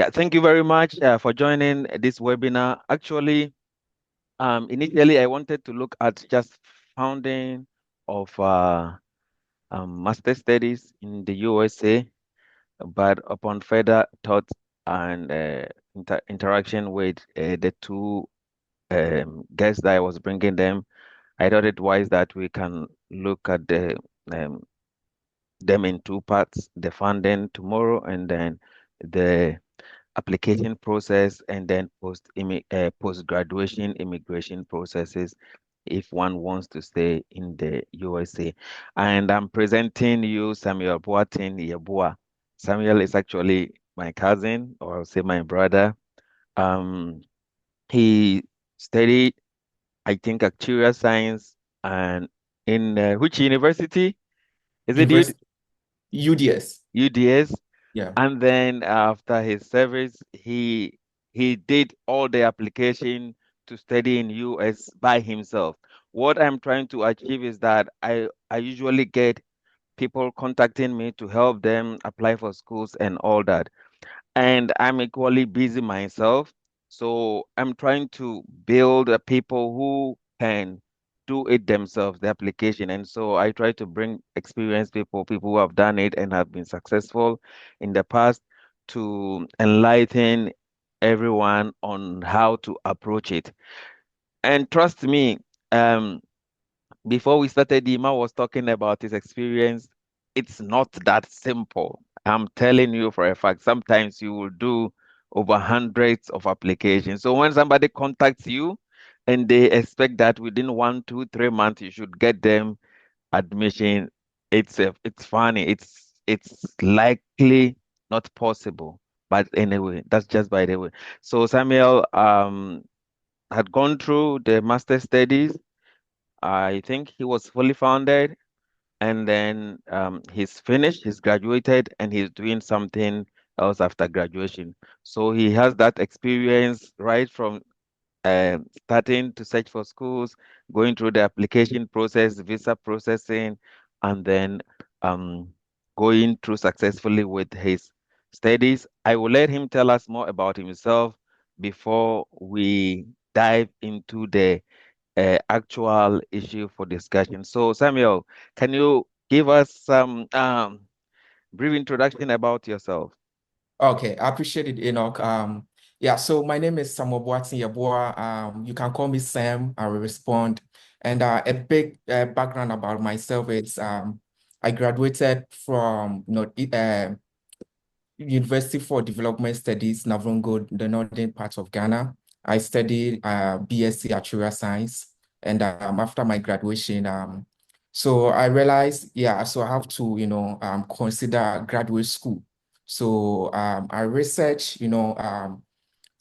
Yeah, thank you very much for joining this webinar. Actually, initially I wanted to look at just founding of master studies in the USA, but upon further thought and interaction with the two guests that I was bringing them, I thought it wise that we can look at um, them in two parts: the funding tomorrow, and then the application process, and then post graduation immigration processes if one wants to stay in the USA. And I'm presenting you Samuel Boatin Yeboah. Samuel is actually my cousin, or I'll say my brother. Um, he studied, I think, actuarial science, and in which university? Is it University UDS. UDS? Yeah. And then after his service, he did all the application to study in US by himself. What I'm trying to achieve is that I usually get people contacting me to help them apply for schools and all that, and I'm equally busy myself. So I'm trying to build people who can do it themselves, the application. And so I try to bring experienced people, people who have done it and have been successful in the past, to enlighten everyone on how to approach it. And trust me, um, before we started, Dima was talking about his experience. It's not that simple. I'm telling you for a fact. Sometimes you will do over hundreds of applications. So when somebody contacts you and they expect that within 1, 2, 3 months you should get them admission, it's funny. It's likely not possible. But anyway, that's just by the way. So Samuel had gone through the master studies. I think he was fully founded, and then he's finished, he's graduated, and he's doing something else after graduation. So he has that experience right from starting to search for schools, going through the application process, visa processing, and then um, going through successfully with his studies. I will let him tell us more about himself before we dive into the actual issue for discussion. So, Samuel, can you give us some brief introduction about yourself? Okay, I appreciate it, Enoch. Yeah, so my name is Samuel Boatin Yeboah. You can call me Sam, I will respond. And a big background about myself is I graduated from University for Development Studies, Navrongo, the northern part of Ghana. I studied BSc Actuarial Science. And after my graduation, so I realized, yeah, so I have to, consider graduate school. So I researched,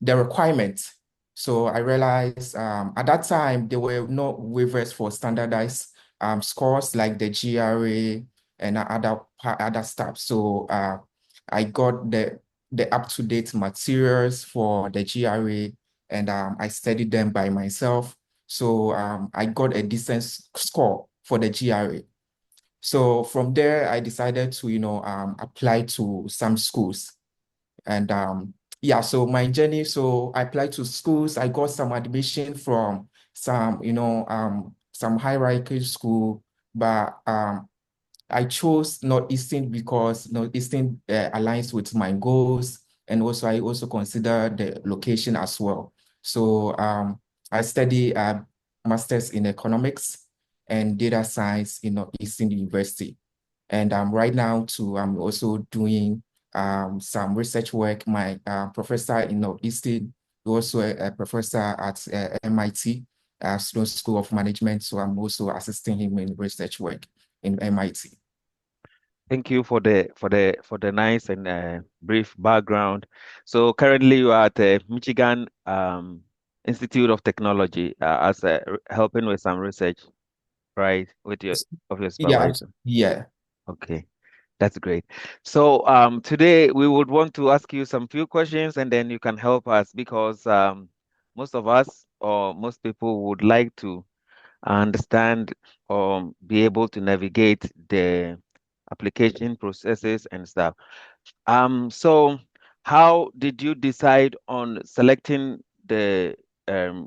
the requirements. So I realized at that time, there were no waivers for standardized scores like the GRA and other stuff. So I got the up-to-date materials for the GRA, and I studied them by myself. So I got a decent score for the GRA. So from there, I decided to, apply to some schools. And yeah, so my journey, so I applied to schools. I got some admission from some hierarchy school, but I chose Northeastern because Northeastern aligns with my goals, and also I also consider the location as well. So I study masters in economics and data science in Northeastern University. And right now too, I'm also doing some research work. My professor in Northeastern, also a professor at MIT, Sloan School of Management. So I'm also assisting him in research work in MIT. Thank you for the nice and brief background. So currently you are at Michigan Institute of Technology as helping with some research, right, with your Yeah, supervisor. yeah. Okay. That's great. So today we would want to ask you some few questions, and then you can help us, because most of us, or most people, would like to understand or be able to navigate the application processes and stuff. So How did you decide on selecting the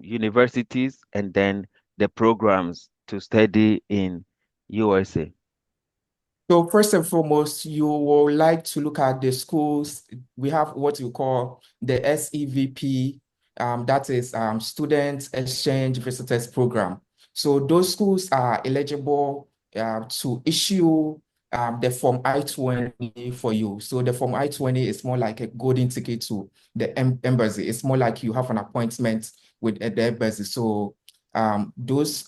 universities and then the programs to study in USA? So first and foremost, you will like to look at the schools. We have what you call the SEVP, that is Student Exchange Visitors Program. So those schools are eligible to issue the Form I-20 for you. So the Form I-20 is more like a golden ticket to the embassy. It's more like you have an appointment with the embassy. So those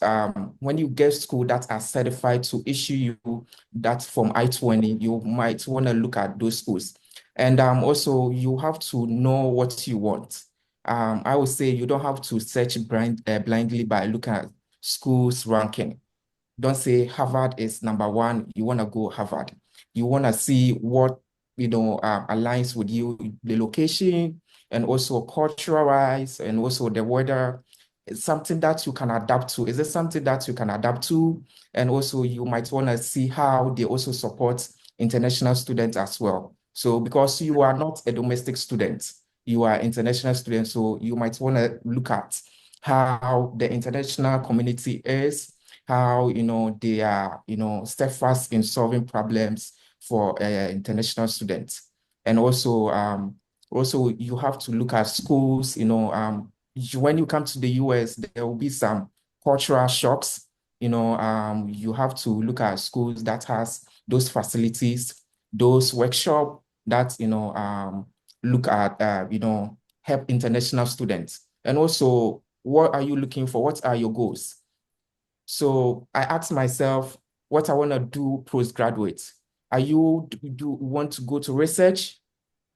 when you get school that are certified to issue you that from I-20, you might want to look at those schools. And also, you have to know what you want. I would say you don't have to search blindly by looking at schools ranking. Don't say Harvard is number one. You want to go Harvard. You want to see what aligns with you, the location, and also cultural wise, and also the weather. It's something that you can adapt to. Is it something that you can adapt to? And also, you might want to see how they also support international students as well. So, because you are not a domestic student, you are international student, so you might want to look at how the international community is, how they are steadfast in solving problems for international students. And also you have to look at schools. When you come to the US, there will be some cultural shocks. You have to look at schools that has those facilities, those workshop that look at help international students. And also, what are you looking for? What are your goals? So I asked myself what I want to do postgraduate. Are you do you want to go to research?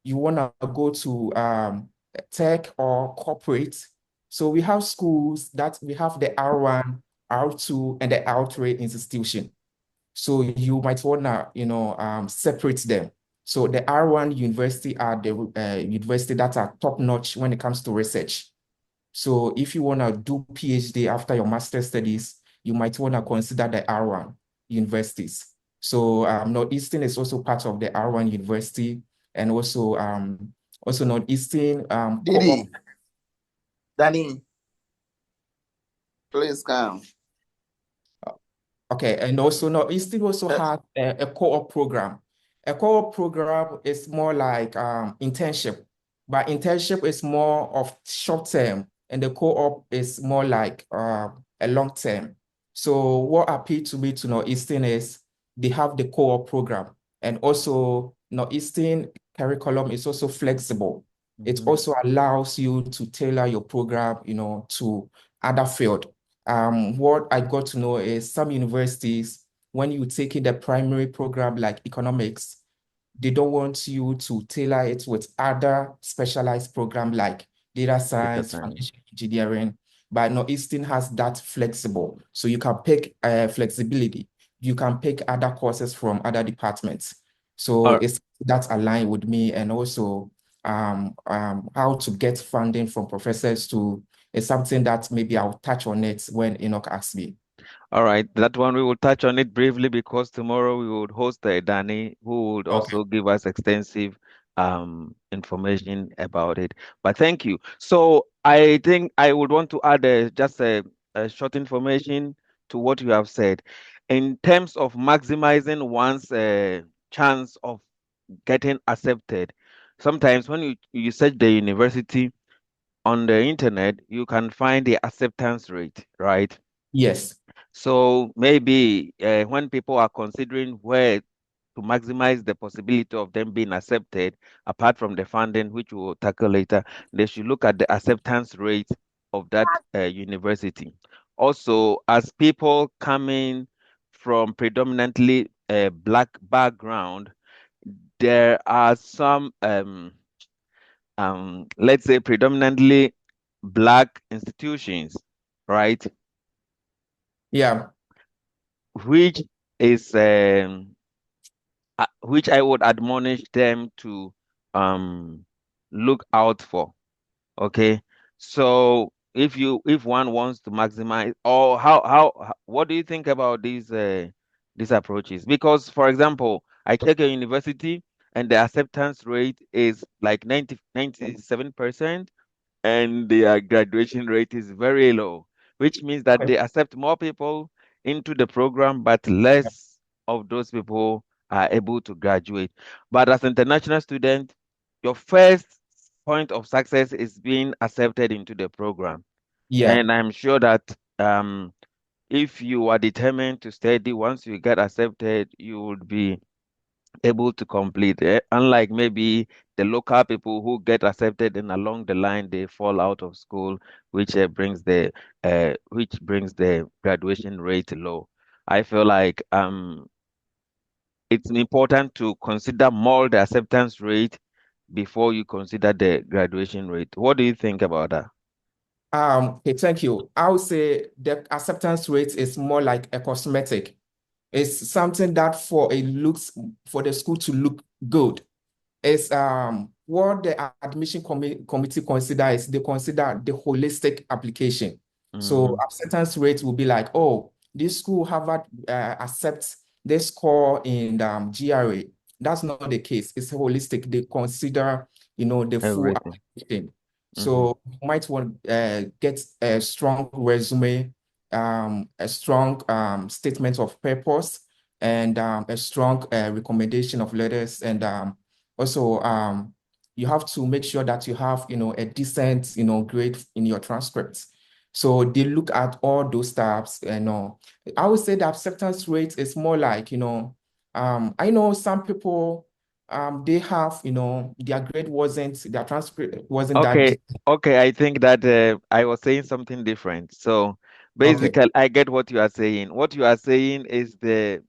You want to go to tech or corporate? So we have schools that we have the R1, R2, and the R3 institution. So you might want to, separate them. So the R1 university are the university that are top notch when it comes to research. So if you want to do PhD after your master's studies, you might want to consider the R1 universities. So Northeastern is also part of the R1 university, and also Northeastern co-op. Didi, Danny, please come. Okay, and also Northeastern also Uh, has a co-op program. A co-op program is more like internship, but internship is more of short term, and the co-op is more like a long term. So what appealed to me to Northeastern is they have the co-op program, and also Northeastern curriculum is also flexible. It also allows you to tailor your program, to other field. What I got to know is some universities, when you take in the primary program like economics, they don't want you to tailor it with other specialized program like data Data science, science. financial engineering. But Northeastern has that flexible. So you can pick flexibility. You can pick other courses from other departments. So All it's that aligned with me, and also how to get funding from professors to is something that maybe I'll touch on it when Enoch asks me. All right, that one we will touch on it briefly because tomorrow we would host Danny who would Okay. also give us extensive information about it. But thank you. So I think I would want to add just a short information to what you have said. In terms of maximizing one's chance of getting accepted, sometimes when you search the university on the internet, you can find the acceptance rate, right? Yes. So maybe when people are considering where to maximize the possibility of them being accepted, apart from the funding, which we'll tackle later, they should look at the acceptance rate of that university. Also, as people coming from predominantly a black background, there are some, let's say, predominantly black institutions, right? Yeah. Which is which I would admonish them to look out for. Okay, so if one wants to maximize, or what do you think about these approaches? Because, for example, I check a university and the acceptance rate is like 97%, and their graduation rate is very low, which means that Okay. they accept more people into the program, but less of those people are able to graduate. But as an international student, your first point of success is being accepted into the program. Yeah. And I'm sure that if you are determined to study, once you get accepted, you would be able to complete it. Unlike maybe the local people who get accepted and along the line they fall out of school, which brings the graduation rate low. I feel like it's important to consider more the acceptance rate before you consider the graduation rate. What do you think about that? Okay, thank you. I would say the acceptance rate is more like a cosmetic. It's something that for the school to look good. It's what the admission committee consider is they consider the holistic application. So Mm-hmm. acceptance rate will be like, oh, this school Harvard accepts this score in GRA. That's not the case. It's holistic. They consider, the full Everything. application. Mm-hmm. So you might want get a strong resume, a strong statement of purpose, and a strong recommendation of letters, and also, you have to make sure that you have, a decent, grade in your transcripts. So they look at all those stuffs, and I would say the acceptance rate is more like, I know some people, they have, their transcript wasn't that Okay, deep. okay. I think that I was saying something different. So Okay. basically, I get what you are saying. What you are saying is the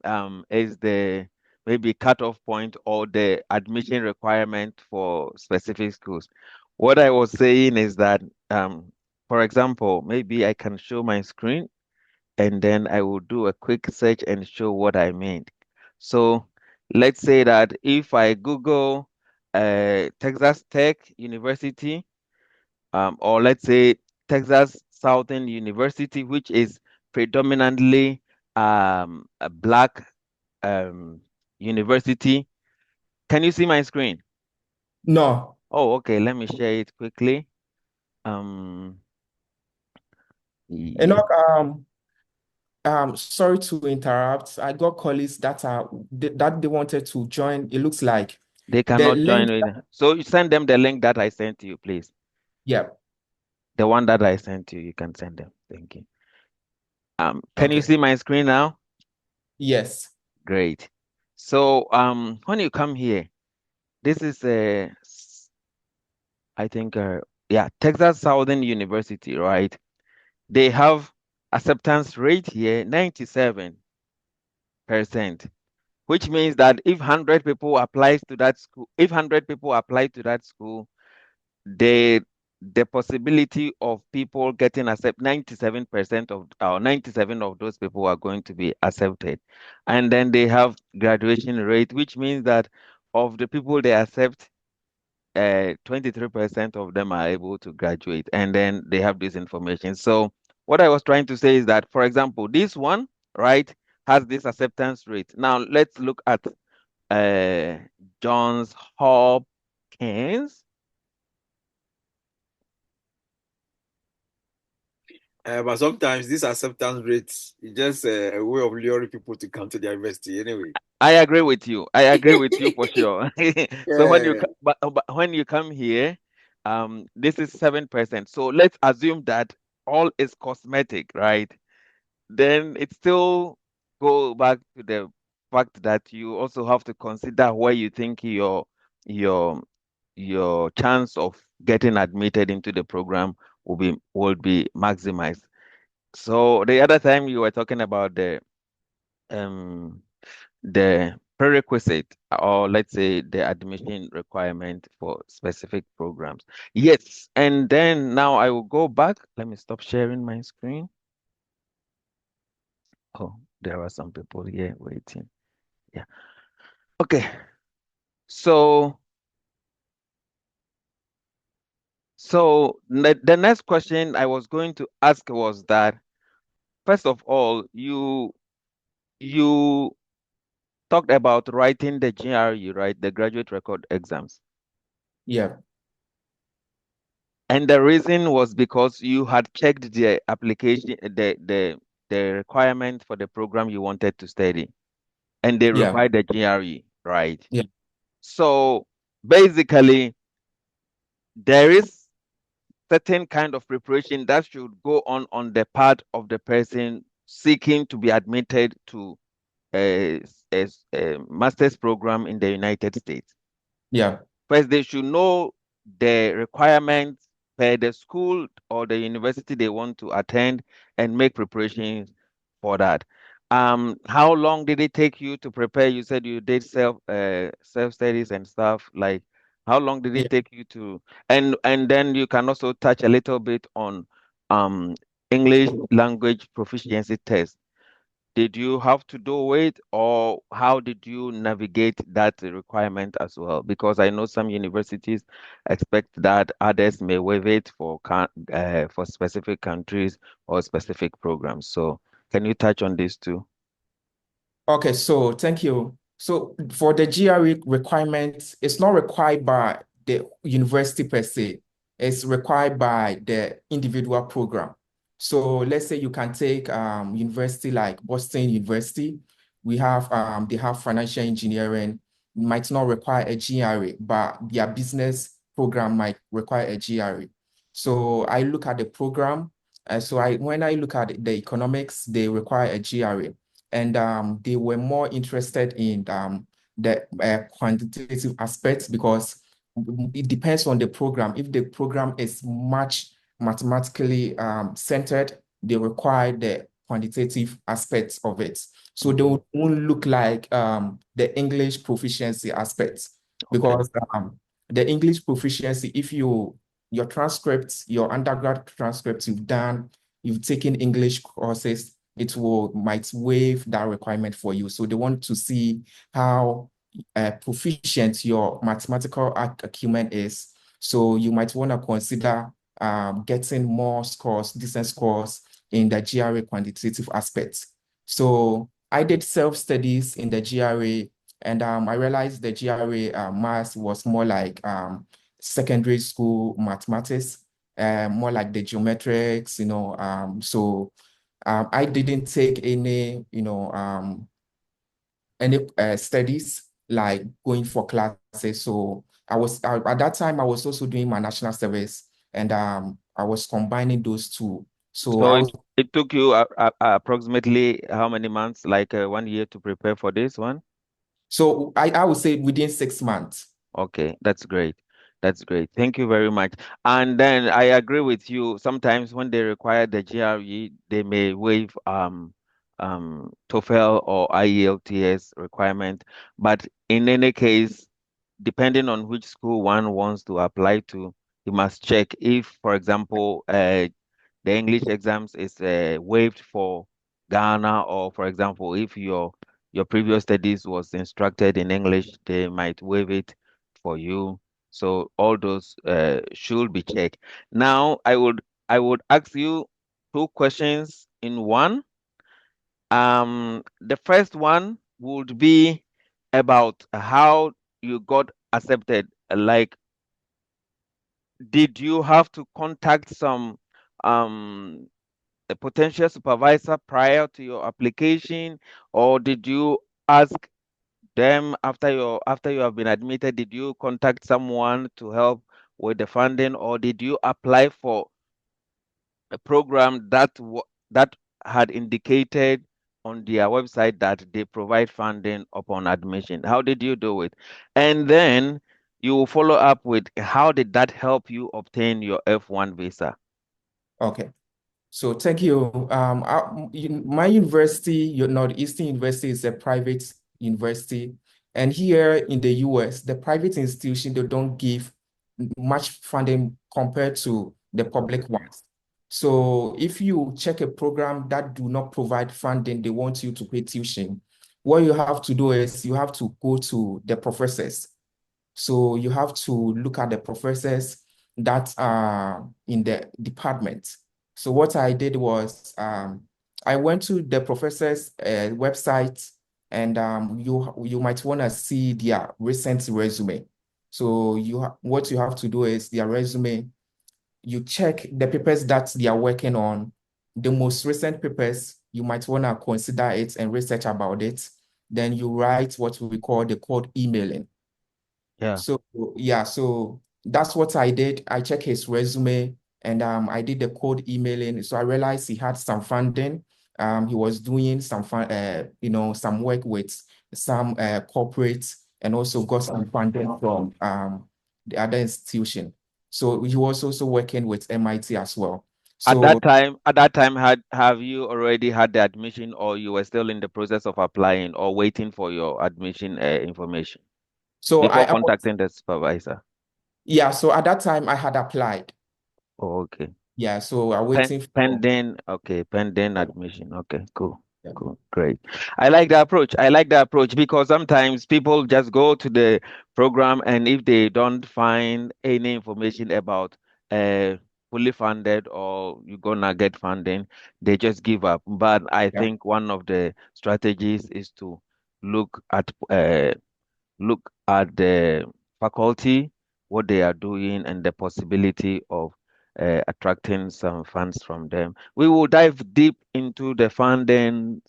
maybe cutoff point or the admission requirement for specific schools. What I was saying is that for example, maybe I can show my screen and then I will do a quick search and show what I mean. So let's say that if I Google Texas Tech University, or let's say Texas Southern University, which is predominantly a black um, university. Can you see my screen? No, Oh, okay. Let me share it quickly. Um, and yeah, not, sorry to interrupt. I got colleagues that they wanted to join. It looks like they the cannot join link. with. So you send them the link that I sent to you, please. Yeah. The one that I sent to you, you can send them. Thank you. Can you Okay. see my screen now? Yes. Great. So when you come here, this is I think, yeah, Texas Southern University, right? They have acceptance rate here, 97%, which means that if 100 people applies to that school, if 100 people apply to that school, the the possibility of people getting accept 97% of or 97 of those people are going to be accepted. And then they have graduation rate, which means that of the people they accept, 23% of them are able to graduate, and then they have this information. So what I was trying to say is that, for example, this one, right, has this acceptance rate. Now let's look at uh, Johns Hopkins. But sometimes this acceptance rates is just a way of luring people to come to the university anyway. I agree with you. I agree with you for sure. So when you Yeah. but when you come here, this is 7%. So let's assume that all is cosmetic, right? Then it still go back to the fact that you also have to consider where you think your your chance of getting admitted into the program will be maximized. So the other time you were talking about um the prerequisite, or let's say the admission requirement for specific programs. Yes, and then now I will go back. Let me stop sharing my screen. Oh, there are some people here waiting. Yeah. Okay. So the next question I was going to ask was that, first of all, you talked about writing the GRE, right? The graduate record exams. Yeah. And the reason was because you had checked the application, the requirement for the program you wanted to study, and they Yeah. required the GRE, right? Yeah. So basically, there is certain kind of preparation that should go on the part of the person seeking to be admitted to a master's program in the United States. Yeah. First, they should know the requirements per the school or the university they want to attend and make preparations for that. How long did it take you to prepare? You said you did self studies and stuff. Like, how long did Yeah. it take you to? And then you can also touch a little bit on um English language proficiency test. Did you have to do it, or how did you navigate that requirement as well? Because I know some universities expect that, others may waive it for specific countries or specific programs. So can you touch on this too? Okay, so thank you. So for the GRE requirements, it's not required by the university per se. It's required by the individual program. So let's say you can take university like Boston University. They have financial engineering, might not require a GRE, but their business program might require a GRE. So I look at the program. When I look at the economics, they require a GRE, and they were more interested in the quantitative aspects, because it depends on the program. If the program is much mathematically centered, they require the quantitative aspects of it. So they won't look like the English proficiency aspects, Okay. because the English proficiency, if your transcripts, your undergrad transcripts you've taken English courses, it might waive that requirement for you. So they want to see how proficient your mathematical acumen is. So you might want to consider getting more scores, decent scores in the GRE quantitative aspects. So I did self-studies in the GRE, and I realized the GRE math was more like secondary school mathematics, more like the geometrics, I didn't take any studies like going for classes. So at that time I was also doing my national service, and I was combining those two. So So it took you approximately how many months, like 1 year, to prepare for this one? I would say within 6 months. Okay, that's great. That's great. Thank you very much. And then I agree with you. Sometimes when they require the GRE, they may waive TOEFL or IELTS requirement. But in any case, depending on which school one wants to apply to, you must check if, for example, the English exams is waived for Ghana, or for example, if your previous studies was instructed in English, they might waive it for you. So all those should be checked. Now, I would ask you two questions in one. The first one would be about how you got accepted. Like, did you have to contact some um a potential supervisor prior to your application, or did you ask them after you have been admitted? Did you contact someone to help with the funding, or did you apply for a program that had indicated on their website that they provide funding upon admission? How did you do it? And then you will follow up with how did that help you obtain your F1 visa? Okay. So thank you. My university, Northeastern University, is a private university. And here in the US, the private institution, they don't give much funding compared to the public ones. So if you check a program that do not provide funding, they want you to pay tuition. What you have to do is you have to go to the professors. So you have to look at the professors that are in the department. So what I did was I went to the professor's website, and you might want to see their recent resume. So what you have to do is their resume, you check the papers that they are working on, the most recent papers, you might want to consider it and research about it. Then you write what we call the cold emailing. Yeah. So yeah, so that's what I did. I checked his resume and I did the cold emailing. So I realized he had some funding. He was doing some some work with some corporates and also got some funding from the other institution. So he was also working with MIT as well. So At that time, have you already had the admission, or you were still in the process of applying or waiting for your admission information so before contacting the supervisor? yeah, so at that time I had applied. Oh, okay. Yeah, so I'm waiting for Pending admission. Okay, cool. yeah. Cool, great. I like the approach. I like the approach because sometimes people just go to the program, and if they don't find any information about fully funded or you're gonna get funding, they just give up. But I Yeah. think one of the strategies is to look at look at the faculty, what they are doing, and the possibility of attracting some funds from them. We will dive deep into the funding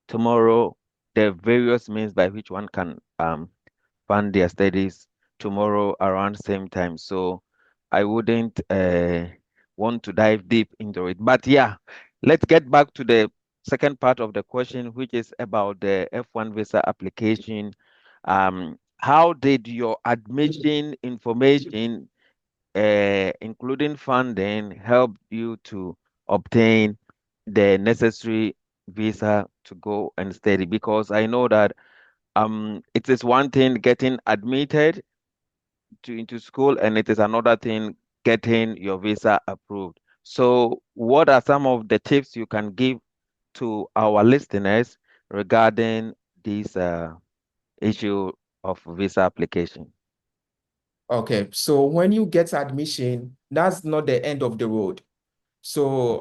tomorrow, the various means by which one can fund their studies tomorrow around same time. So I wouldn't want to dive deep into it. But yeah, let's get back to the second part of the question, which is about the F1 visa application. How did your admission information, including funding, help you to obtain the necessary visa to go and study? Because I know that it is one thing getting admitted into school, and it is another thing getting your visa approved. So what are some of the tips you can give to our listeners regarding this issue of visa application? Okay, so when you get admission, that's not the end of the road. So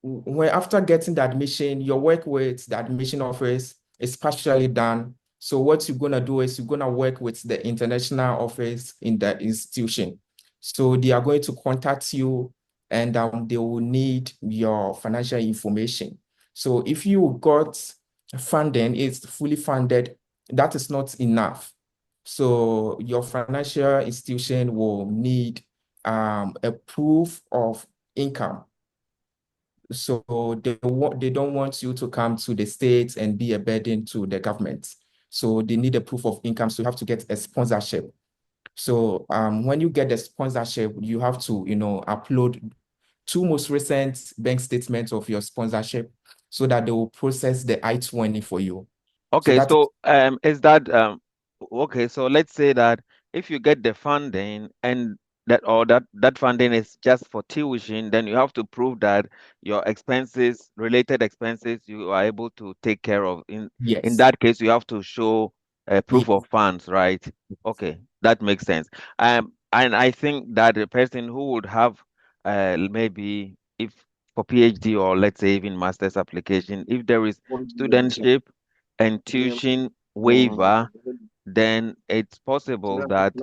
when after getting the admission, your work with the admission office is partially done. So what you're gonna do is you're gonna work with the international office in the institution. So they are going to contact you and they will need your financial information. So if you got funding, it's fully funded, that is not enough. So your financial institution will need a proof of income. So they don't want you to come to the States and be a burden to the government. So they need a proof of income. So you have to get a sponsorship. So when you get the sponsorship, you have to, upload two most recent bank statements of your sponsorship so that they will process the I-20 for you. So Okay, that is so is that okay, so let's say that if you get the funding and that funding is just for tuition, then you have to prove that your expenses, related expenses, you are able to take care of. In yes. that case, you have to show a proof Yes. of funds, right? Okay, that makes sense. And I think that the person who would have maybe if for PhD or let's say even master's application, if there is studentship and tuition waiver, then it's possible that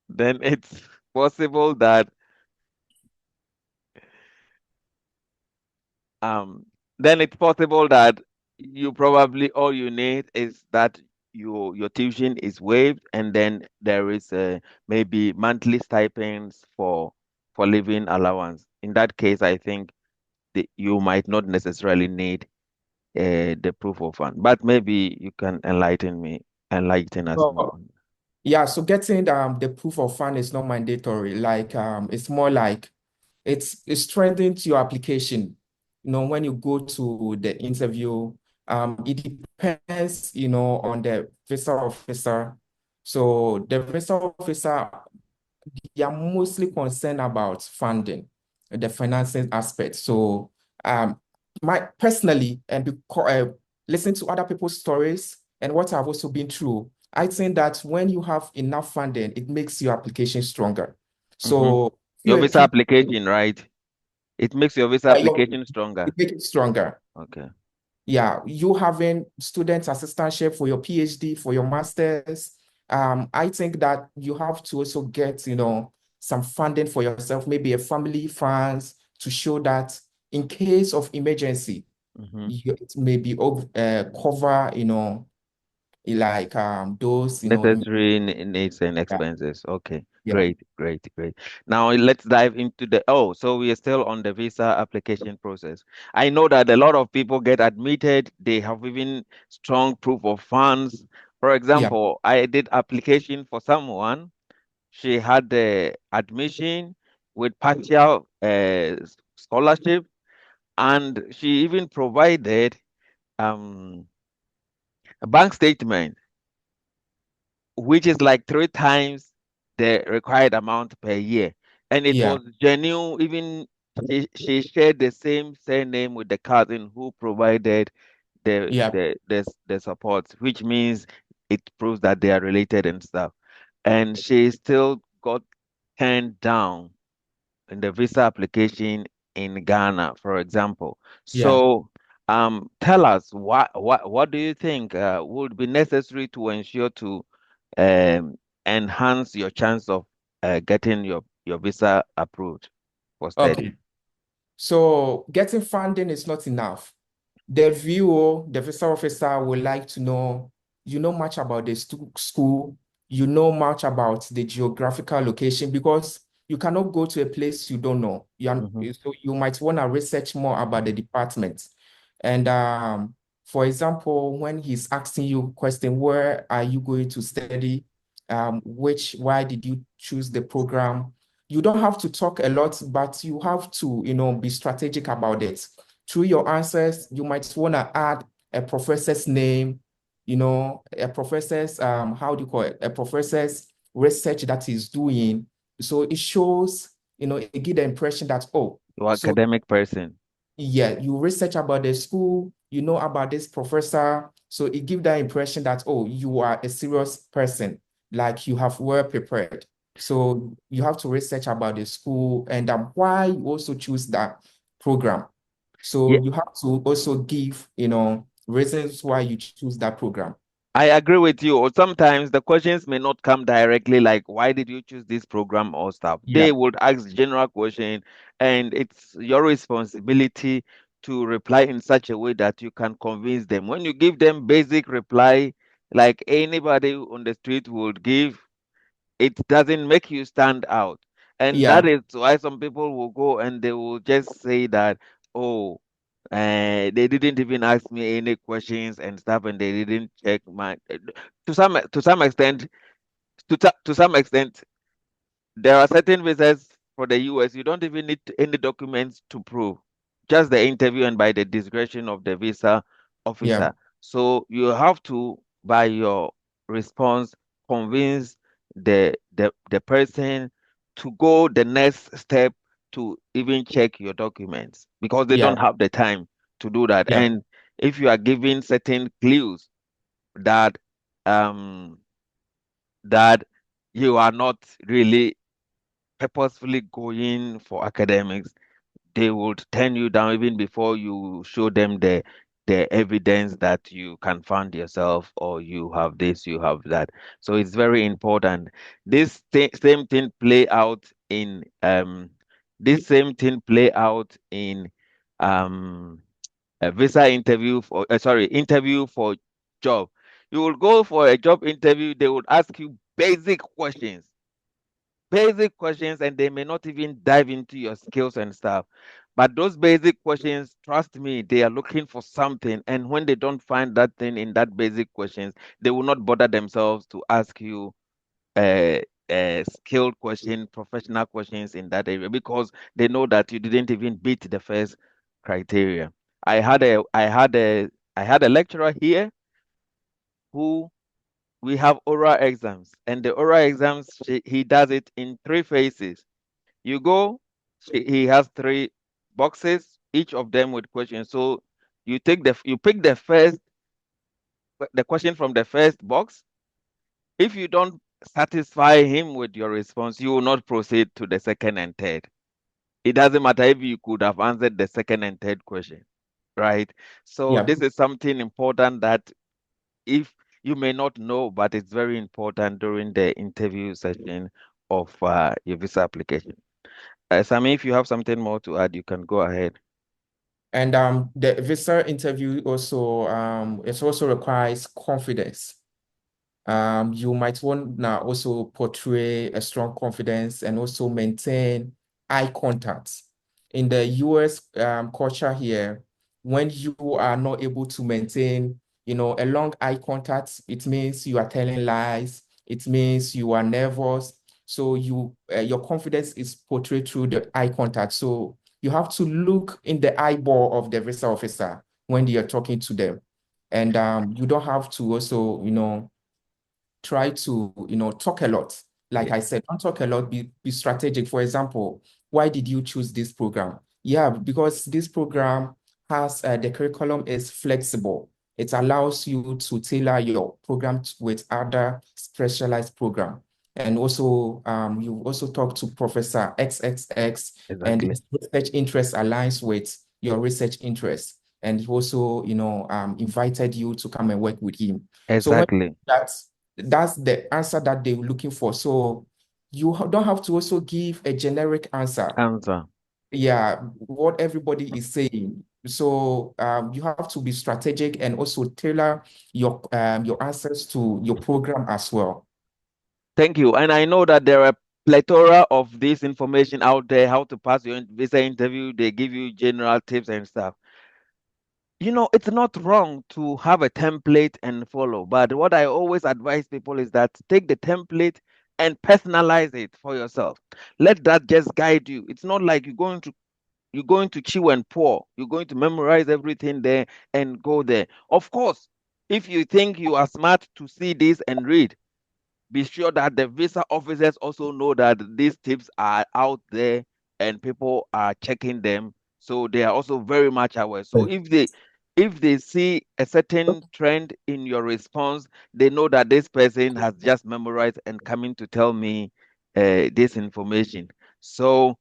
then it's possible that um then it's possible that you probably all you need is that your tuition is waived, and then there is maybe monthly stipends for living allowance. In that case, I think you might not necessarily need the proof of fund, but maybe you can enlighten us more. So, yeah, so getting the proof of fund is not mandatory. Like it's more like it's trending to your application. When you go to the interview, it depends, on the visa officer. So the visa officer, they are mostly concerned about funding, the financing aspect. So my personally, and because listen to other people's stories and what I've also been through, I think that when you have enough funding, it makes your application stronger. So Your few visa people, application, right? It makes your visa application stronger. it make it stronger. Okay. Yeah, you having student assistantship for your PhD, for your master's. I think that you have to also get, some funding for yourself, maybe a family funds to show that in case of emergency, it may be cover, like those, Necessary needs and yeah, expenses. Okay, yeah, great, great, great. Now let's dive into so we are still on the visa application process. I know that a lot of people get admitted, they have even strong proof of funds. For yeah, example, I did application for someone. She had the admission with partial scholarship, and she even provided um, a bank statement which is like 3 times the required amount per year. And it yeah, was genuine, even she shared the same surname with the cousin who provided yeah, the support, which means it proves that they are related and stuff. And she still got turned down in the visa application in Ghana, for example. yeah. So, tell us what do you think would be necessary to ensure to um, enhance your chance of getting your visa approved for study? Okay. So getting funding is not enough. The VO, the visa officer, would like to know, much about the school, much about the geographical location, because you cannot go to a place you don't know. Hmm. So you might want to research more about the department. And for example, when he's asking you question, where are you going to study? Why did you choose the program? You don't have to talk a lot, but you have to, be strategic about it. Through your answers, you might want to add a professor's name, a professor's, how do you call it? A professor's research that he's doing. So it shows, it gives the impression that, oh, Your so academic person. yeah, you research about the school, you know about this professor. So it gives that impression that, oh, you are a serious person, like you have well prepared. So you have to research about the school and why you also choose that program. So you have to also give, reasons why you choose that program. I agree with you. Or sometimes the questions may not come directly, like why did you choose this program or stuff. Yeah, They would ask general question, and it's your responsibility to reply in such a way that you can convince them. When you give them basic reply, like anybody on the street would give, it doesn't make you stand out. And that yeah, is why some people will go and they will just say that, oh, they didn't even ask me any questions and stuff, and they didn't check my. To some extent, to some extent, there are certain visas for the US, you don't even need any documents to prove, just the interview and by the discretion of the visa yeah, officer. So you have to, by your response, convince the person to go the next step to even check your documents because they yeah, don't have the time to do that. yeah, And if you are given certain clues that um that you are not really purposefully going for academics, they would turn you down even before you show them the evidence that you can fund yourself or you have this, you have that. So it's very important. Same thing play out in um a visa interview for interview for job. You will go for a job interview, they would ask you basic questions, and they may not even dive into your skills and stuff. But those basic questions, trust me, they are looking for something. And when they don't find that thing in that basic questions, they will not bother themselves to ask you skilled question, professional questions in that area because they know that you didn't even beat the first criteria. I had a I had a I had a lecturer here who we have oral exams, and the oral exams he does it in 3 phases. You go, he has 3 boxes, each of them with questions. So you pick the question from the first box. If you don't satisfy him with your response, you will not proceed to the second and third. It doesn't matter if you could have answered the second and third question, right? So Yeah. this is something important that if you may not know, but it's very important during the interview session of your visa application. Sammy, if you have something more to add, you can go ahead. And the visa interview also it also requires confidence. You might want to also portray a strong confidence and also maintain eye contact. In the US culture here, when you are not able to maintain, a long eye contact, it means you are telling lies. It means you are nervous. So your confidence is portrayed through the eye contact. So you have to look in the eyeball of the visa officer when you're talking to them. And you don't have to also, try to, talk a lot. Like Yeah, I said, don't talk a lot, be strategic. For example, why did you choose this program? Yeah, because this program has the curriculum is flexible. It allows you to tailor your program with other specialized program. And also, you also talk to Professor XXX, and exactly. his research interest aligns with your research interest. And he also, invited you to come and work with him. So when Exactly. that's the answer that they're looking for. So you don't have to also give a generic answer. Answer. Yeah, what everybody is saying. So you have to be strategic and also tailor your answers to your program as well. Thank you. And I know that there are plethora of this information out there, how to pass your visa interview. They give you general tips and stuff. It's not wrong to have a template and follow, but what I always advise people is that take the template and personalize it for yourself. Let that just guide you. It's not like you're going to chew and pour. You're going to memorize everything there and go there. Of course, if you think you are smart to see this and read, be sure that the visa officers also know that these tips are out there and people are checking them, so they are also very much aware. So if they see a certain trend in your response, they know that this person has just memorized and coming to tell me this information. So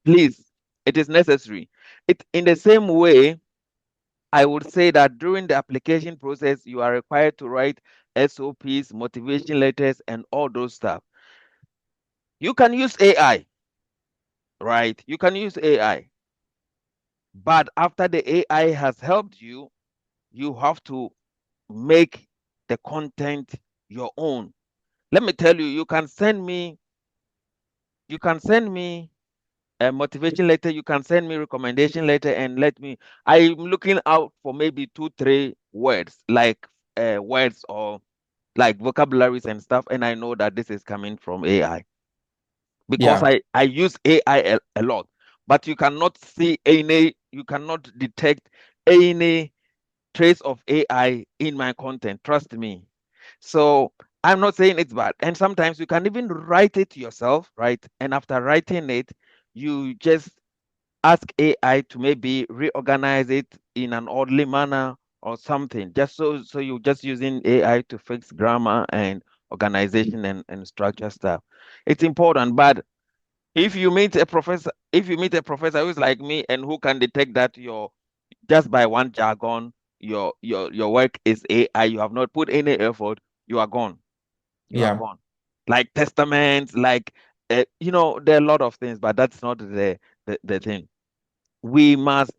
please, it is necessary. It in the same way, I would say that during the application process, you are required to write SOPs, motivation letters, and all those stuff. You can use AI, right? You can use AI. But after the AI has helped you, you have to make the content your own. Let me tell you, you can send me a motivation letter, you can send me recommendation letter, and I'm looking out for maybe 2 3 words, like words or like vocabularies and stuff, and I know that this is coming from AI because Yeah, I use AI a lot. But you cannot detect any trace of AI in my content. Trust me. So I'm not saying it's bad. And sometimes you can even write it yourself, right? And after writing it, you just ask AI to maybe reorganize it in an orderly manner or something. Just so you're just using AI to fix grammar and organization and structure stuff. It's important. But if you meet a professor who's like me and who can detect that your just by one jargon, your work is AI, you have not put any effort, you are gone. You are yeah, gone. Like testaments, like there are a lot of things, but that's not the thing. We must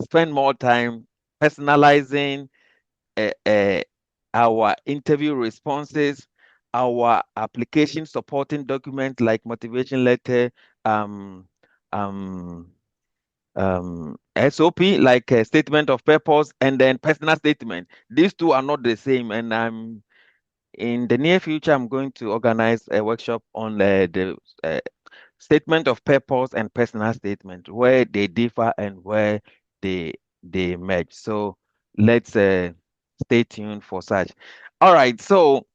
spend more time personalizing uh, uh, our interview responses, our application supporting documents like motivation letter, um, um, SOP, like a statement of purpose, and then personal statement. These two are not the same, and in the near future, I'm going to organize a workshop on the statement of purpose and personal statement, where they differ and where they they merge. So let's stay tuned for such. All right. So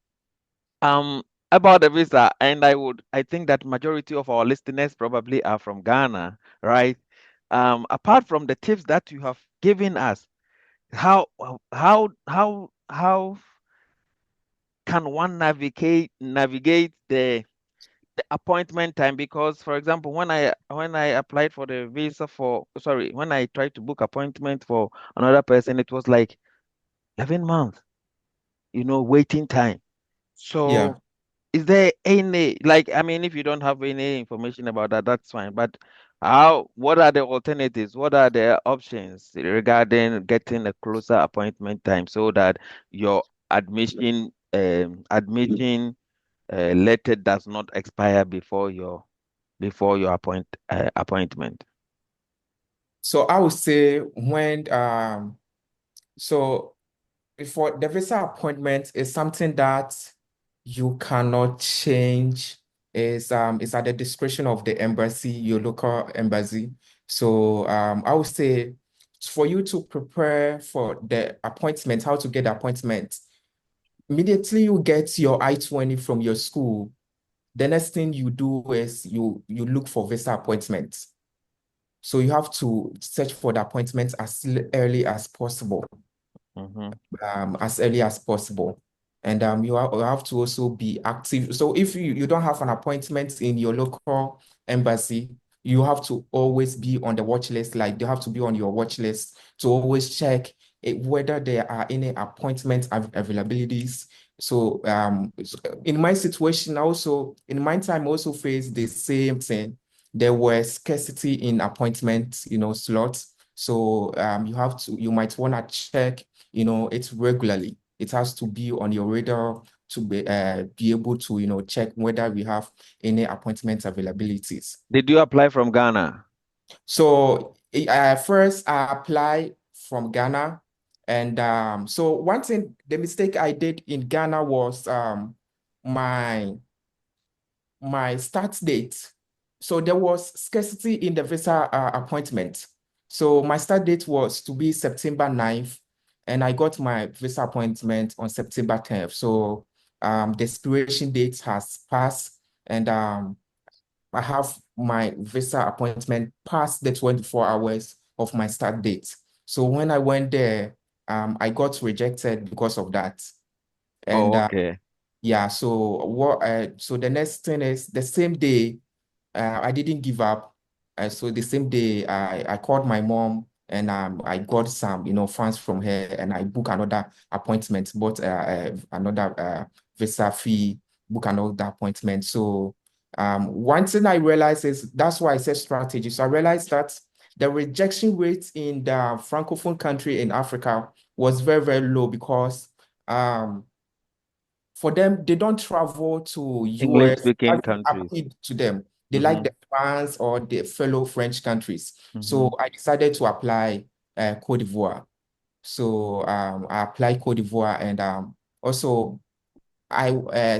um about the visa, and I think that majority of our listeners probably are from Ghana, right? Apart from the tips that you have given us, how can one navigate the appointment time? Because, for example, when I applied for the visa when I tried to book appointment for another person, it was like 11 months, waiting time. Yeah. So is there any, like, I mean, if you don't have any information about that, that's fine. But what are the alternatives? What are the options regarding getting a closer appointment time so that your admission letter does not expire before your appointment? So I would say so before the visa appointment is something that you cannot change. Is at the discretion of the embassy, your local embassy. So I would say for you to prepare for the appointment, how to get the appointment, immediately you get your I-20 from your school. The next thing you do is you look for visa appointments. So you have to search for the appointment as early as possible. As early as possible. And you have to also be active. So if you don't have an appointment in your local embassy, you have to always be on the watch list. Like they have to be on your watch list to always check whether there are any appointment availabilities. So in my situation also, in my time, I also faced the same thing. There were scarcity in appointment, slots. So you might want to check it regularly. It has to be on your radar to be able to, check whether we have any appointment availabilities. Did you apply from Ghana? So first I applied from Ghana. And so one thing, the mistake I did in Ghana was my my start date. So there was scarcity in the visa appointment. So my start date was to be September 9th, and I got my visa appointment on September 10th. So the expiration date has passed, and I have my visa appointment past the 24 hours of my start date. So when I went there, I got rejected because of that. And Oh, okay. yeah, so the next thing is the same day, I didn't give up. So the same day, I called my mom and I got some, funds from her, and I booked another appointment, bought another visa fee, book another appointment. So one thing I realized is that's why I said strategy. So I realized that the rejection rate in the Francophone country in Africa was very, very low because for them, they don't travel to English US. speaking That countries. appealed to them. They like Mm-hmm. the France or the fellow French countries. Mm-hmm. So I decided to apply Cote d'Ivoire. So I applied Cote d'Ivoire, and also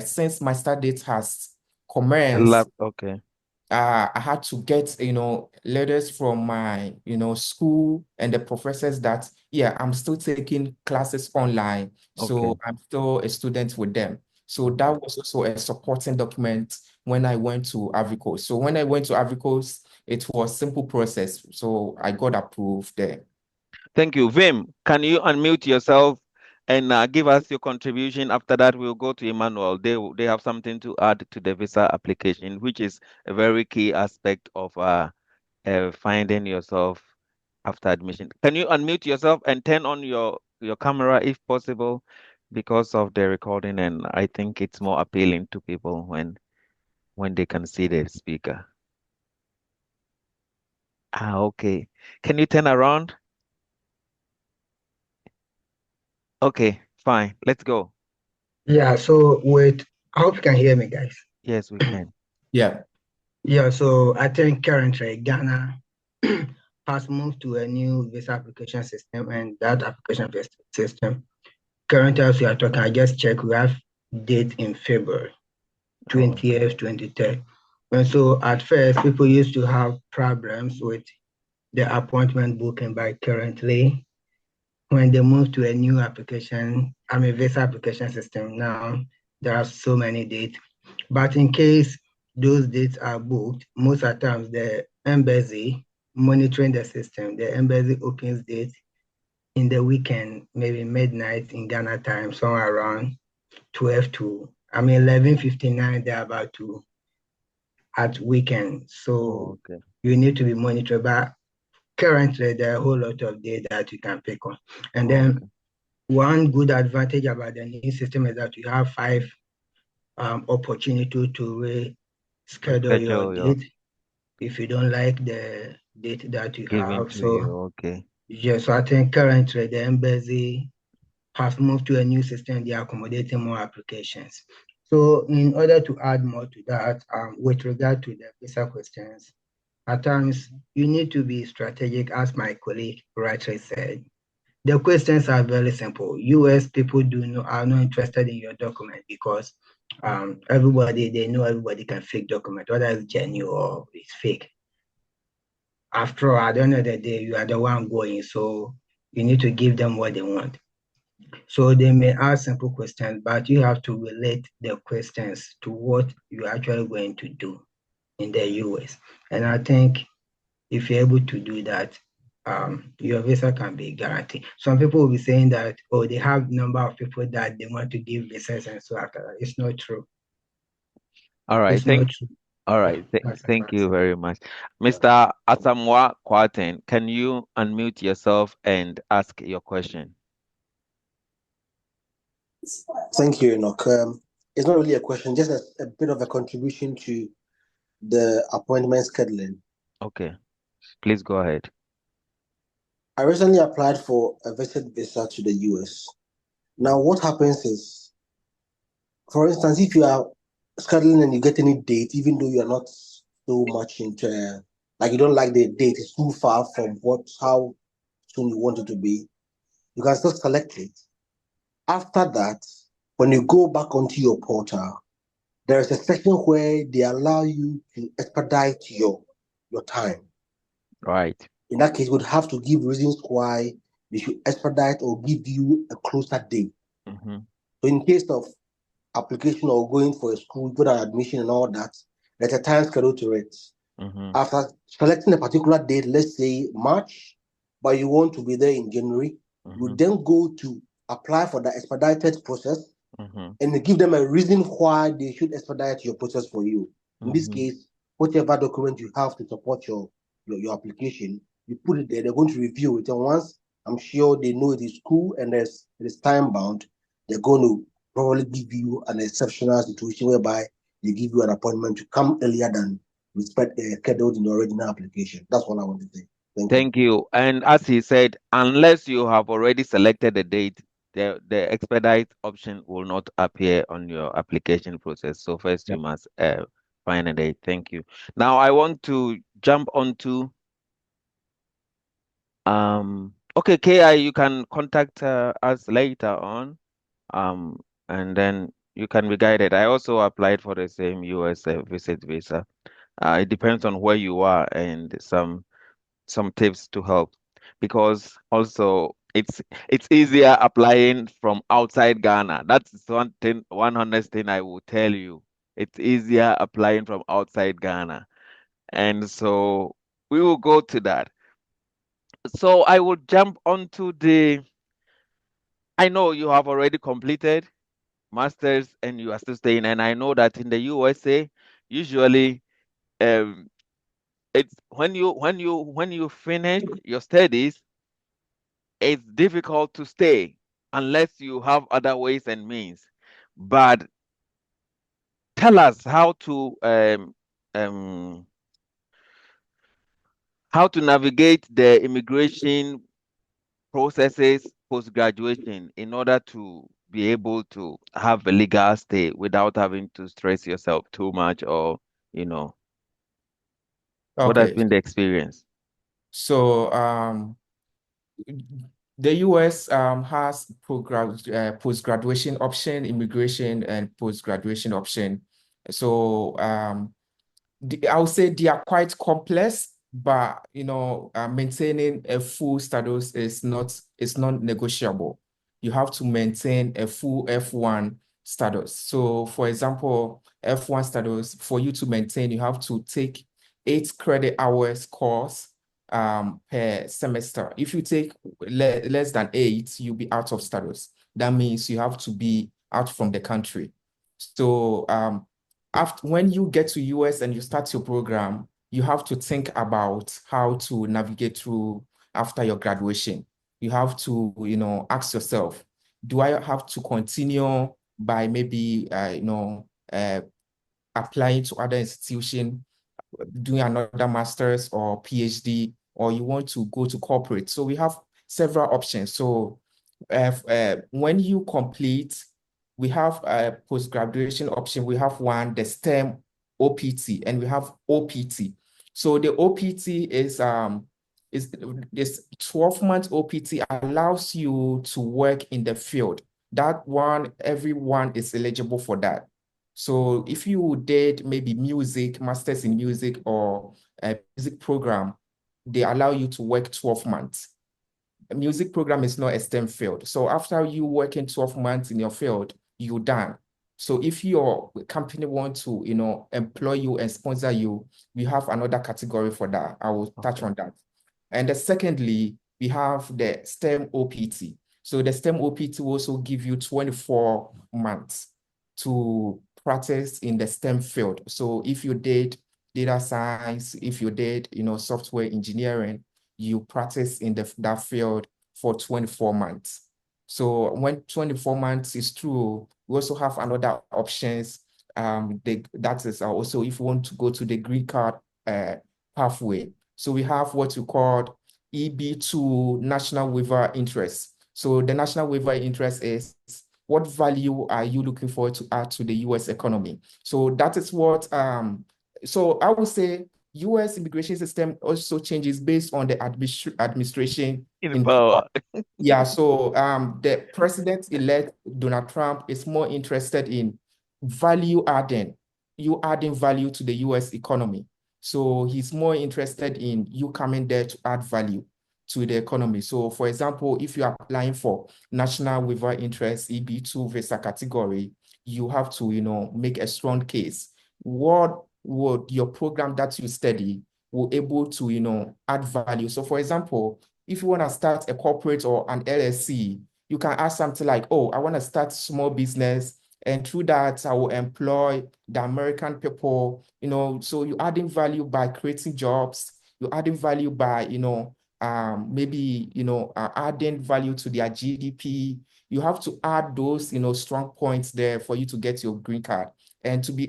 since my start date has commenced, Okay. I had to get, letters from my, school and the professors that, yeah, I'm still taking classes online. Okay. So I'm still a student with them. So Okay. that was also a supporting document when I went to Avicos. So when I went to Avicos, it was simple process. So I got approved there. Thank you. Vim, can you unmute yourself and give us your contribution? After that, we'll go to Emmanuel. They have something to add to the visa application, which is a very key aspect of finding yourself after admission. Can you unmute yourself and turn on your camera if possible, because of the recording, and I think it's more appealing to people when they can see the speaker. Okay. Can you turn around? Okay, fine. Let's go. Yeah, so wait, I hope you can hear me, guys. Yes, we can. Yeah. Yeah, so I think currently Ghana has moved to a new visa application system, and that system, currently as we are talking, I just checked, we have date in February Oh, 20th, 23rd. And so at first, people used to have problems with the appointment booking, but currently, when they move to a new application, visa application system now, there are so many dates. But in case those dates are booked, most of the times the embassy monitoring the system, the embassy opens dates in the weekend, maybe midnight in Ghana time, somewhere around 12 to 11:59, they're about to at weekend. So Oh, okay. you need to be monitored. But currently, there are a whole lot of data that you can pick on. And Oh, then okay. one good advantage about the new system is that you have 5 opportunity to reschedule your Reschedule your date if you don't like the date that you giving have. to you. So Okay. yes, so I think currently the embassy has moved to a new system. They are accommodating more applications. So in order to add more to that, with regard to the visa questions, at times you need to be strategic, as my colleague rightly said. The questions are very simple. US people are not interested in your document because they know everybody can fake document, whether it's genuine or it's fake. After all, at the end of the day, you are the one going, so you need to give them what they want. So they may ask simple questions, but you have to relate the questions to what you're actually going to do in the US. And I think if you're able to do that, your visa can be guaranteed. Some people will be saying that, oh, they have number of people that they want to give visas and so after that. It's not true. All right. It's not true. All Yeah, right. that's a Thank fact. you very much. Mr. Asamoah Kwarteng, can you unmute yourself and ask your question? Thank you, Enoch. It's not really a question, just a bit of a contribution to the appointment scheduling. Okay. Please go ahead. I recently applied for a visit visa to the US. Now, what happens is, for instance, if you are scheduling and you get any date, even though you are not so much into, like you don't like the date, it's too far from how soon you want it to be, you can still select it. After that, when you go back onto your portal, there is a section where they allow you to expedite your time. Right. In that case, you would have to give reasons why they should expedite or give you a closer date. Mm-hmm. So in case of application or going for a school, put an admission and all that, there's a time schedule to it. Mm-hmm. After selecting a particular date, let's say March, but you want to be there in January, you Mm-hmm. then go to apply for the expedited process Mm-hmm. and give them a reason why they should expedite your process for you. In this Mm-hmm. case, whatever document you have to support your application, you put it there, they're going to review it. And once I'm sure they know it is cool and it is time bound, they're going to probably give you an exceptional situation whereby they give you an appointment to come earlier than scheduled in the original application. That's what I want to say. Thank you. Thank you. And as he said, unless you have already selected the date, the expedite option will not appear on your application process. So first you Yep. must find a date. Thank you. Now I want to jump onto okay, KI, you can contact us later on. And then you can be guided. I also applied for the same US visit visa. It depends on where you are and some tips to help, because also it's easier applying from outside Ghana. That's one honest thing I will tell you. It's easier applying from outside Ghana. And so we will go to that. So I will jump onto I know you have already completed masters and you are still staying, and I know that in the USA, usually um it's when you finish your studies, it's difficult to stay unless you have other ways and means. But tell us um, how to navigate the immigration processes post graduation in order to be able to have a legal stay without having to stress yourself too much, or you know what has Okay. been the experience? So the US has post-graduation option, immigration, and post-graduation option. So I would say they are quite complex, but maintaining a full status is not negotiable. You have to maintain a full F1 status. So, for example, F1 status, for you to maintain, you have to take 8 credit hours course per semester. If you take less than 8, you'll be out of status. That means you have to be out from the country. So after when you get to US and you start your program, you have to think about how to navigate through after your graduation. You have to, ask yourself, do I have to continue by maybe, applying to other institutions, doing another master's or PhD, or you want to go to corporate? So we have several options. So when you complete, we have a post-graduation option. We have one, the STEM OPT, and we have OPT. So the OPT is this 12-month OPT allows you to work in the field. That one, everyone is eligible for that. So if you did maybe music, masters in music or a music program, they allow you to work 12 months. A music program is not a STEM field. So after you work in 12 months in your field, you're done. So if your company want to, employ you and sponsor you, we have another category for that. I will touch on that. And secondly, we have the STEM OPT. So the STEM OPT will also give you 24 months to practice in the STEM field. So if you did data science, if you did, software engineering, you practice in that field for 24 months. So when 24 months is through, we also have another options. That is also if you want to go to the green card pathway. So we have what you call EB2 national waiver interest. So the national waiver interest is what value are you looking for to add to the US economy? So that is what, so I would say US immigration system also changes based on the administration In in power. power. Yeah, so the president-elect Donald Trump is more interested in value adding, you adding value to the US economy. So he's more interested in you coming there to add value to the economy. So for example, if you are applying for national waiver interest EB2 visa category, you have to, make a strong case. What would your program that you study will able to, add value? So for example, if you want to start a corporate or an LLC, you can ask something like, oh, I want to start small business, and through that, I will employ the American people, so you're adding value by creating jobs, you're adding value by, maybe, adding value to their GDP. You have to add those, strong points there for you to get your green card. And to be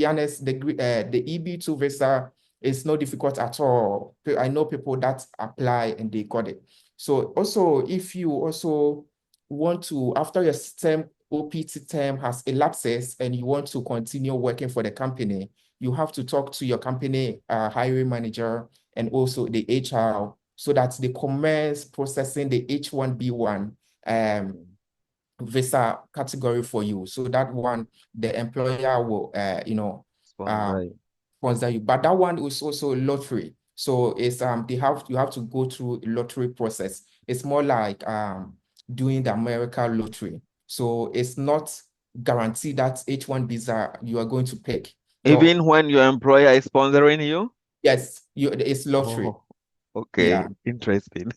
honest, the EB2 visa is not difficult at all. I know people that apply and they got it. So also, if you also want to, after your STEM OPT term has elapses and you want to continue working for the company, you have to talk to your company hiring manager and also the HR so that they commence processing the H1B1 visa category for you. So that one, the employer will, Sponsor. sponsor you. But that one is also lottery. So it's you have to go through a lottery process. It's more like doing the America lottery. So it's not guaranteed that H1 visa you are going to pick. Even when your employer is sponsoring you? Yes, it's lottery. Oh, okay, Yeah. interesting.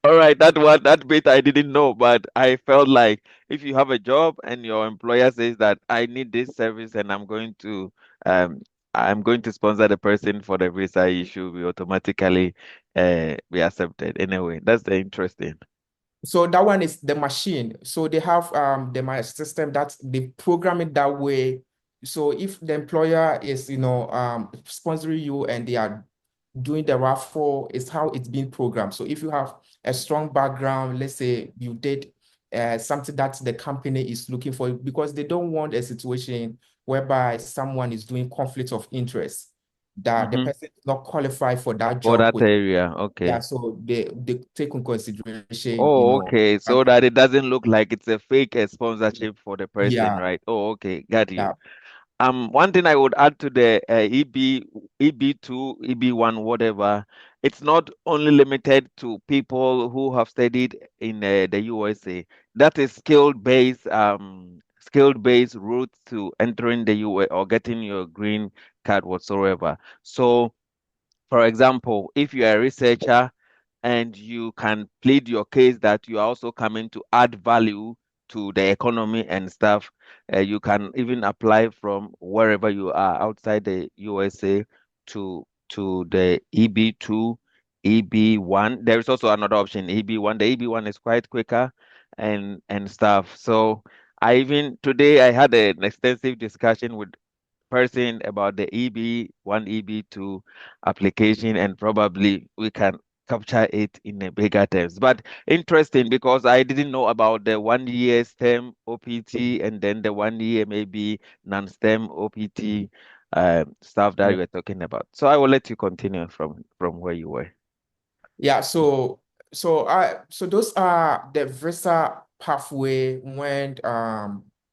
All right, that bit I didn't know, but I felt like if you have a job and your employer says that I need this service and um I'm going to sponsor the person for the visa, you should be automatically be accepted. Anyway, that's the interesting. So that one is the machine. So they have the system that they program it that way. So if the employer is sponsoring you and they are doing the raffle, is how it's being programmed. So if you have a strong background, let's say you did something that the company is looking for, because they don't want a situation whereby someone is doing conflict of interest, that the Mm-hmm. person is not qualified for that For job that with. area, Yeah, okay. so they take in consideration, Oh, okay. So that it doesn't look like it's a fake sponsorship for the person, yeah, right? Oh, okay. Got you. yeah. One thing I would add to the EB2, EB1, whatever, it's not only limited to people who have studied in the USA. That is skill-based route to entering the US or getting your green card whatsoever. So, for example, if you are a researcher and you can plead your case that you are also coming to add value to the economy and stuff. You can even apply from wherever you are outside the USA to the EB2, EB1. There is also another option, EB1. The EB1 is quite quicker and stuff. So I even today I had an extensive discussion with person about the EB1, EB2 application, and probably we can capture it in a bigger terms. But interesting because I didn't know about the 1 year STEM OPT and then the 1 year maybe non-STEM OPT stuff that Yeah. you were talking about. So I will let you continue from where you were. Yeah, so those are the visa pathway when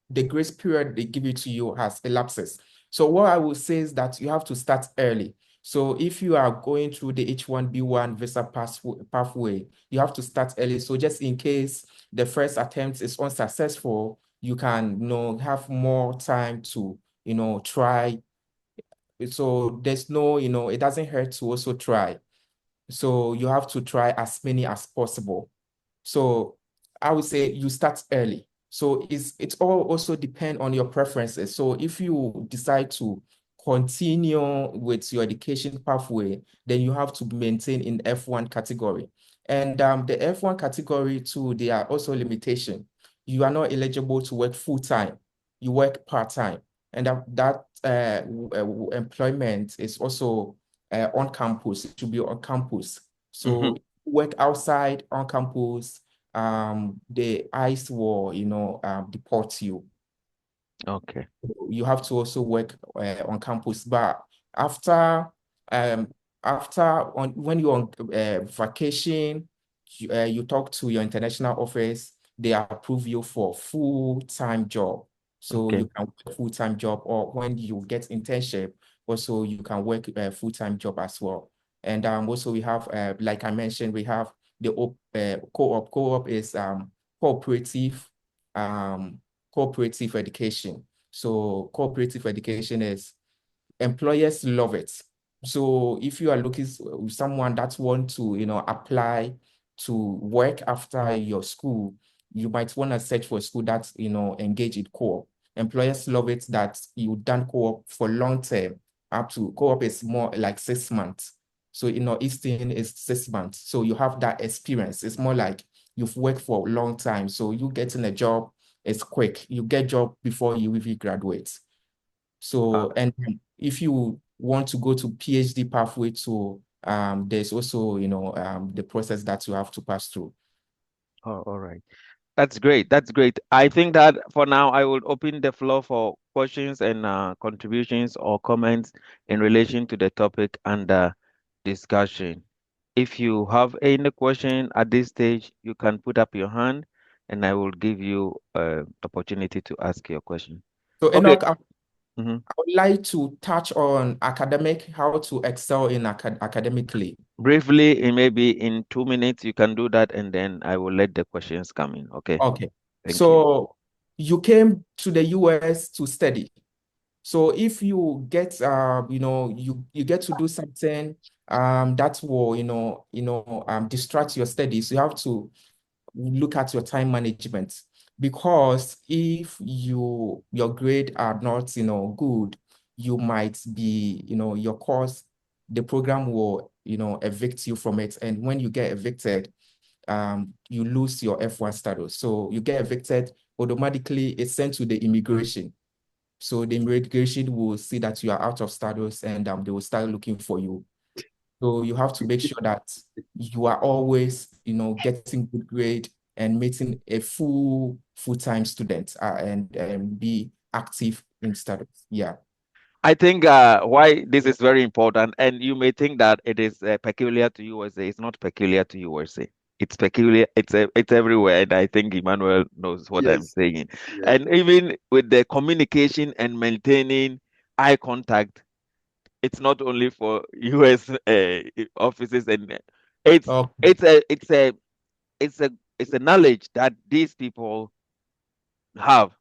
the grace period they give it to you has elapses. So what I will say is that you have to start early. So if you are going through the H1B1 visa pathway, you have to start early. So just in case the first attempt is unsuccessful, you can have more time to try. So there's no, it doesn't hurt to also try. So you have to try as many as possible. So I would say you start early. So it's all also depend on your preferences. So if you decide to continue with your education pathway, then you have to maintain in F1 category. And the F1 category too, there are also limitation. You are not eligible to work full-time. You work part-time. And that employment is also on campus. It should be on campus. So work outside on campus, the ICE will, deport you. Okay. You have to also work on campus. But after um when you're on vacation, you talk to your international office, they approve you for full-time job. So Okay. you can work full-time job, or when you get internship, also you can work a full-time job as well. And also we have, like I mentioned, we have the co-op. Co-op is cooperative um, cooperative education. So cooperative education is employers love it. So if you are looking for someone that want to, apply to work after your school, you might want to search for a school that, engage in co-op. Employers love it that you done co-op for long term. Up to co-op is more like 6 months. So, Eastern is 6 months. So you have that experience. It's more like you've worked for a long time. So you getting a job is quick. You get job before you even graduate. So, and if you want to go to PhD pathway to, there's also, the process that you have to pass through. Oh, all right. That's great. That's great. I think that for now, I will open the floor for questions and contributions or comments in relation to the topic under discussion. If you have any question at this stage, you can put up your hand and I will give you opportunity to ask your question. So, Okay. Enoch, I would like to touch on how to excel in academically. Briefly, in maybe in 2 minutes, you can do that, and then I will let the questions come in. Okay. Okay. Thank you. So you came to the US to study. So if you get, you get to do something that will, distract your studies, you have to look at your time management, because if your grade are not, good, you might be, your course, the program will, evict you from it. And when you get evicted, you lose your F1 status. So you get evicted, automatically it's sent to the immigration. So the immigration will see that you are out of status, and they will start looking for you. So you have to make sure that you are always, getting good grade and meeting a full-time student, and be active in studies. Yeah. I think why this is very important, and you may think that it is peculiar to USA. It's not peculiar to USA. It's peculiar. It's everywhere, and I think Emmanuel knows what I'm Yes. saying. Yeah. And even with the communication and maintaining eye contact, it's not only for US offices, and it's Okay. it's a it's a it's a it's a knowledge that these people have.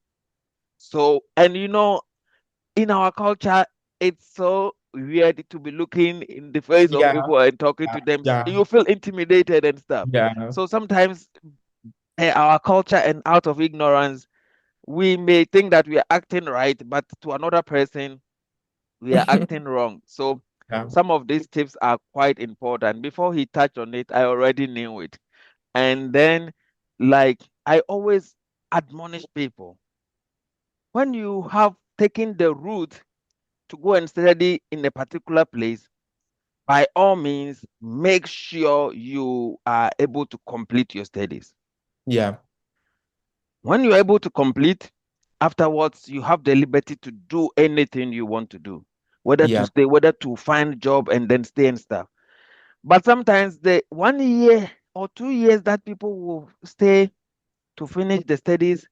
So, and in our culture, it's so weird to be looking in the face of Yeah. people and talking to them. Yeah. You feel intimidated and stuff. Yeah. So sometimes our culture, and out of ignorance, we may think that we are acting right, but to another person, we are acting wrong. So Yeah. some of these tips are quite important. Before he touched on it, I already knew it. And then, like, I always admonish people, when you have taken the route to go and study in a particular place, by all means, make sure you are able to complete your studies. Yeah. When you're able to complete, afterwards, you have the liberty to do anything you want to do, whether to Yeah. stay, whether to find a job and then stay and stuff. But sometimes the 1 year or 2 years that people will stay to finish the studies,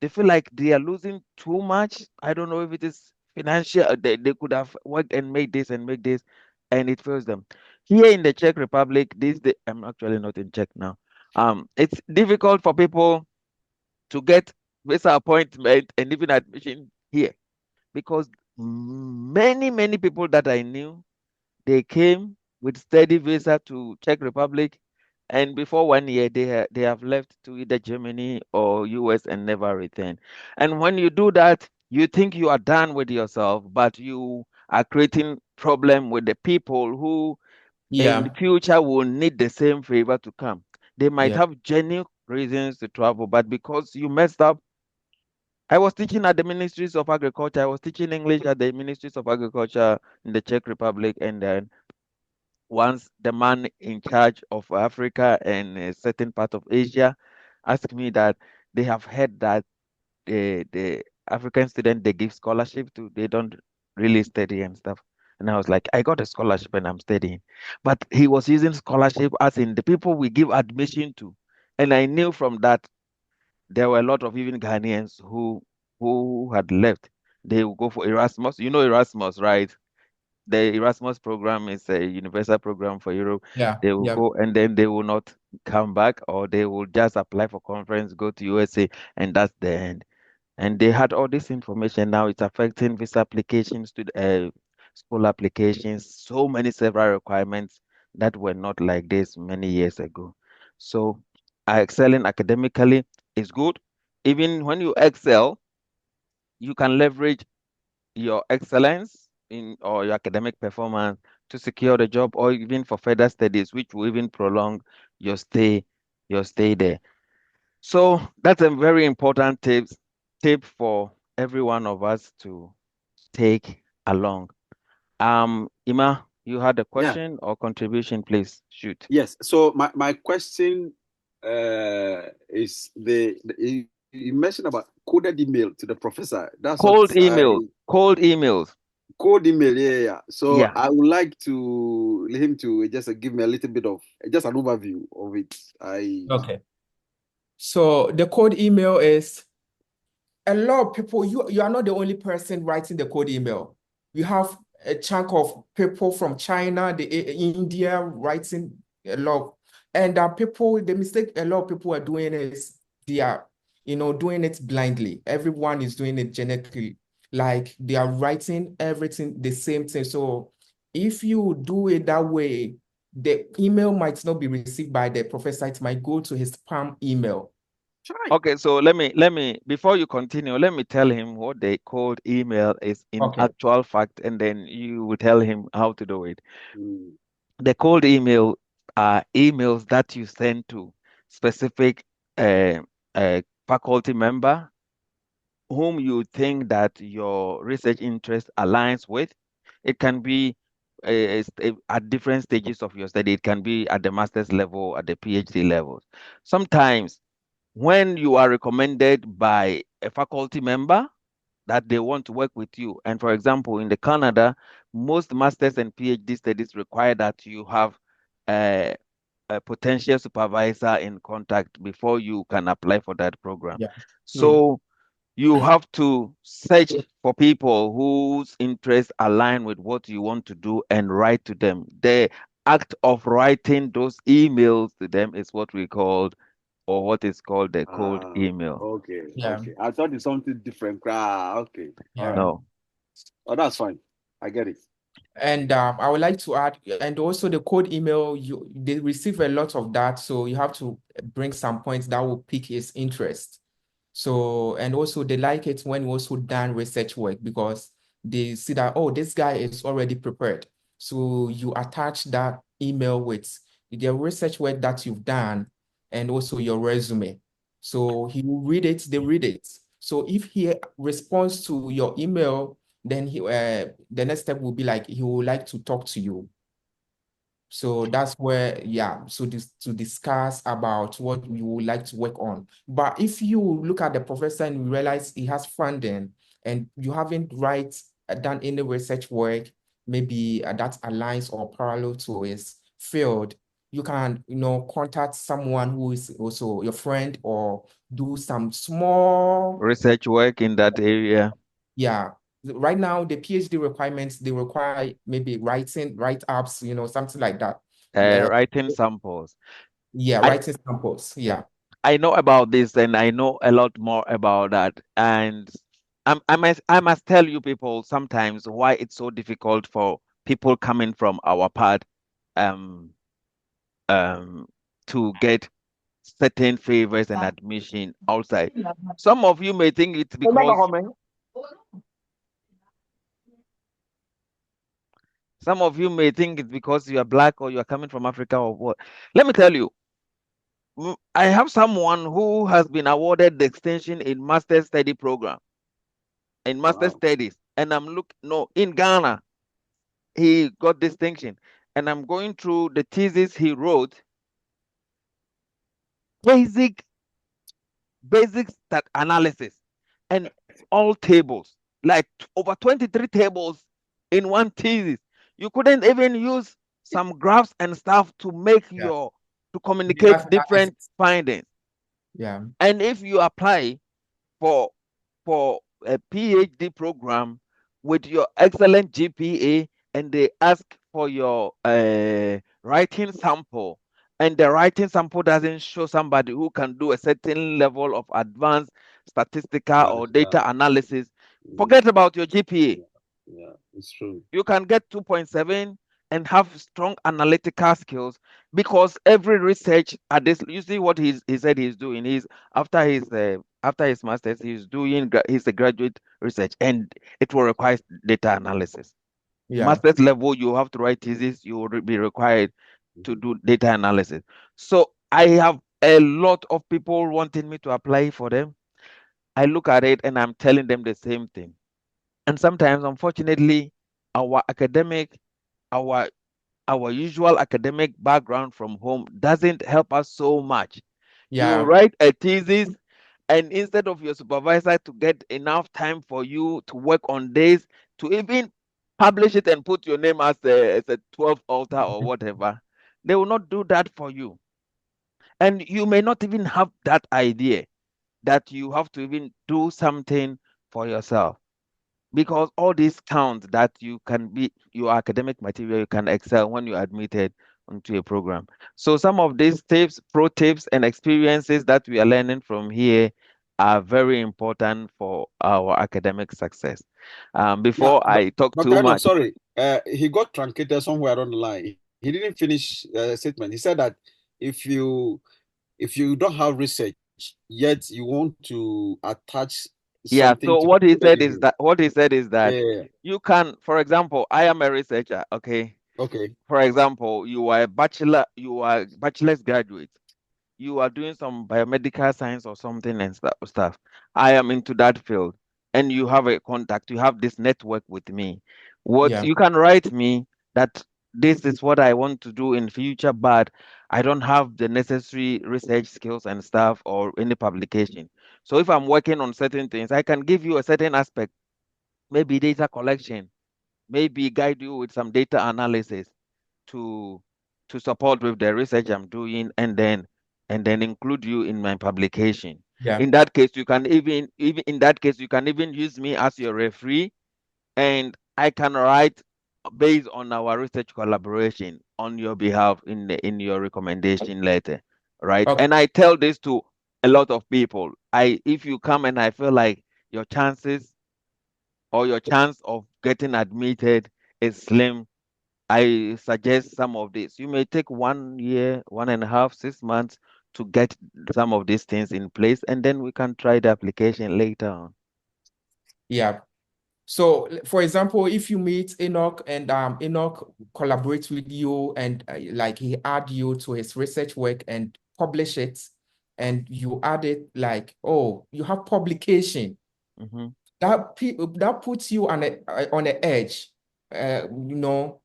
they feel like they are losing too much. I don't know if it is financial. They could have worked and made this and make this, and it fails them. Here in the Czech Republic, I'm actually not in Czech now. It's difficult for people to get visa appointment and even admission here, because many people that I knew, they came with study visa to Czech Republic, and before 1 year they have left to either Germany or US and never returned. And when you do that, you think you are done with yourself, but you are creating problem with the people who in the Yeah. future will need the same favor to come. They might Yeah. have genuine reasons to travel, but because you messed up. I was teaching at the Ministries of Agriculture. I was teaching English at the Ministries of Agriculture in the Czech Republic, and then once the man in charge of Africa and a certain part of Asia asked me that they have heard that the African student they give scholarship to, they don't really study and stuff. And I was like, I got a scholarship and I'm studying. But he was using scholarship as in the people we give admission to. And I knew from that there were a lot of even Ghanaians who had left. They will go for Erasmus. You know Erasmus, right? The Erasmus program is a universal program for Europe. Yeah. They will Yeah. go and then they will not come back, or they will just apply for conference, go to USA, and that's the end. And they had all this information. Now it's affecting visa applications to school applications, so many several requirements that were not like this many years ago. So excelling academically is good. Even when you excel, you can leverage your excellence in or your academic performance to secure the job or even for further studies, which will even prolong your stay there. So that's a very important tip for every one of us to take along. Ima, you had a Yeah. question or contribution, please shoot. Yes. So my question is you mentioned about coded email to the professor. That's what Cold emails. code email. Yeah, yeah. So Yeah. I would like to let him to just give me a little bit of just an overview of it. Okay. So the code email is a lot of people. You are not the only person writing the code email. You have a chunk of people from China, India writing a lot. And people, the mistake a lot of people are doing is they are, doing it blindly. Everyone is doing it genetically. Like they are writing everything the same thing. So if you do it that way, the email might not be received by the professor. It might go to his spam email. Try. Okay, so let me before you continue, let me tell him what they called email is in Okay. actual fact, and then you will tell him how to do it. Mm. The cold email are emails that you send to specific uh, faculty member whom you think that your research interest aligns with. It can be at different stages of your study. It can be at the master's level, at the PhD level. Sometimes when you are recommended by a faculty member that they want to work with you, and for example, in the Canada, most masters and PhD studies require that you have a, a potential supervisor in contact before you can apply for that program. Yeah. Mm. So you have to search for people whose interests align with what you want to do and write to them. The act of writing those emails to them is what we call or what is called the cold email. Okay, Yeah. okay. I thought it's something different. Okay, all Yeah. right. No. Oh, that's fine. I get it. And I would like to add, and also the code email, they receive a lot of that, so you have to bring some points that will pique his interest. So, and also they like it when you also done research work because they see that, oh, this guy is already prepared. So you attach that email with the research work that you've done and also your resume. So he will read it, they read it. So if he responds to your email, then the next step will be like he would like to talk to you. So that's where, yeah, so to discuss about what you would like to work on. But if you look at the professor and you realize he has funding and you haven't done any research work, maybe that aligns or parallel to his field, you can, contact someone who is also your friend or do some small, Research work in that area. yeah. Right now, the PhD requirements, they require maybe write-ups, something like that. Yeah, Writing samples. yeah, I writing samples. Yeah. I know about this and I know a lot more about that. And I must tell you people sometimes why it's so difficult for people coming from our part um um to get certain favors and admission outside. Some of you may think it's because some of you may think it's because you are black or you are coming from Africa or what. Let me tell you, I have someone who has been awarded the extension in master study program in master Wow. studies, and in Ghana he got distinction, and I'm going through the thesis he wrote, basic stat analysis, and all tables, like over 23 tables in one thesis. You couldn't even use some graphs and stuff to make Yeah. to communicate Data different analysis. findings. Yeah. And if you apply for a PhD program with your excellent GPA and they ask for your writing sample, and the writing sample doesn't show somebody who can do a certain level of advanced statistical or data analysis, forget about your GPA. Yeah, it's true. You can get 2.7 and have strong analytical skills, because every research at this, you see what he said he's doing. He's after his masters, he's a graduate research, and it will require data analysis. Yeah. Master's level, you have to write thesis, you will be required to Mhm. do data analysis. So I have a lot of people wanting me to apply for them. I look at it and I'm telling them the same thing. And sometimes, unfortunately, our academic, our our usual academic background from home doesn't help us so much. You Yeah. write a thesis, and instead of your supervisor to get enough time for you to work on this, to even publish it and put your name as a 12th author or whatever, they will not do that for you. And you may not even have that idea that you have to even do something for yourself, because all these count that you can be your academic material, you can excel when you're admitted onto a program. So some of these tips, pro tips and experiences that we are learning from here are very important for our academic success. Yeah, Before I talk but too kind of much, sorry. He got truncated somewhere on the line. He didn't finish statement. He said that if you don't have research yet you want to attach yeah, something so to what he said is that yeah, you can, for example, I am a researcher, okay? okay, For example, you are bachelor's graduate, you are doing some biomedical science or something and stuff. I am into that field, and you have a contact, you have this network with me. What Yeah. you can write me that this is what I want to do in future, but I don't have the necessary research skills and stuff or any publication. So if I'm working on certain things, I can give you a certain aspect, maybe data collection, maybe guide you with some data analysis to support with the research I'm doing, and then include you in my publication. Yeah. In that case, you can even in that case you can even use me as your referee, and I can write based on our research collaboration on your behalf in your recommendation letter, right? Okay. And I tell this to a lot of people. If you come and I feel like your chances or your chance of getting admitted is slim, I suggest some of this. You may take 1 year, 1.5, 6 months to get some of these things in place, and then we can try the application later on. Yeah. So, for example, if you meet Enoch and Enoch collaborates with you and like he add you to his research work and publish it, and you add it like, oh, you have publication, Mm-hmm. that puts you on a edge. You know,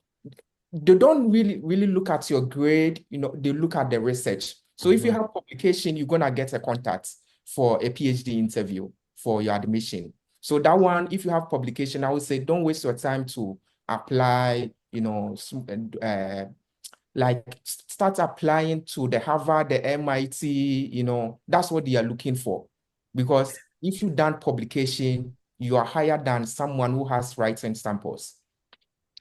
they don't really look at your grade, they look at the research. So if you Mm-hmm. have publication, you're gonna get a contact for a PhD interview for your admission. So that one, if you have publication, I would say don't waste your time to apply, like start applying to the Harvard, the MIT, that's what they are looking for. Because if you done publication, you are higher than someone who has writing samples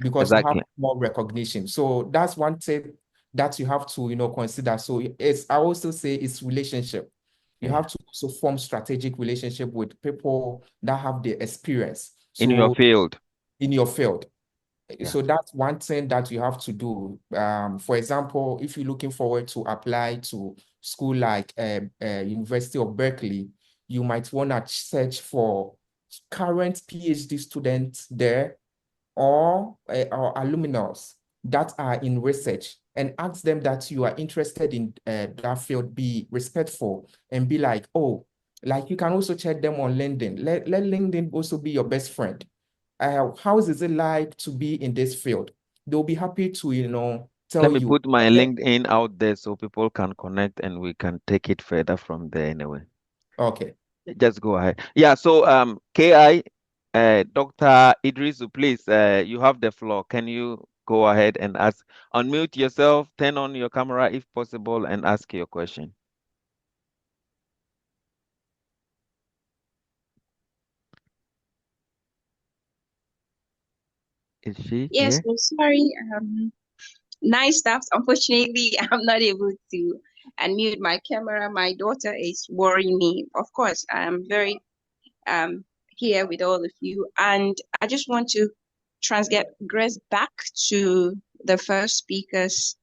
because you have Exactly. more recognition. So that's one tip that you have to, consider. So I also say it's relationship. You Yeah. have to also form strategic relationship with people that have the experience. In your So field. in your field. Yeah. So that's one thing that you have to do. For example, if you're looking forward to apply to school like University of Berkeley, you might want to search for current PhD students there or alumni that are in research and ask them that you are interested in that field, be respectful and be like, oh, like you can also check them on LinkedIn. Let LinkedIn also be your best friend. How is it like to be in this field? They'll be happy to, Let tell me you. put my LinkedIn out there so people can connect and we can take it further from there anyway. Okay. Just go ahead. Yeah, so KI, Dr. Idrisu, please, you have the floor. Can you go ahead and unmute yourself, turn on your camera if possible, and ask your question? Is she Yes, here? I'm sorry. Nice stuff. Unfortunately, I'm not able to unmute my camera. My daughter is worrying me. Of course, I'm very here with all of you, and I just want to transgress back to the first speakers.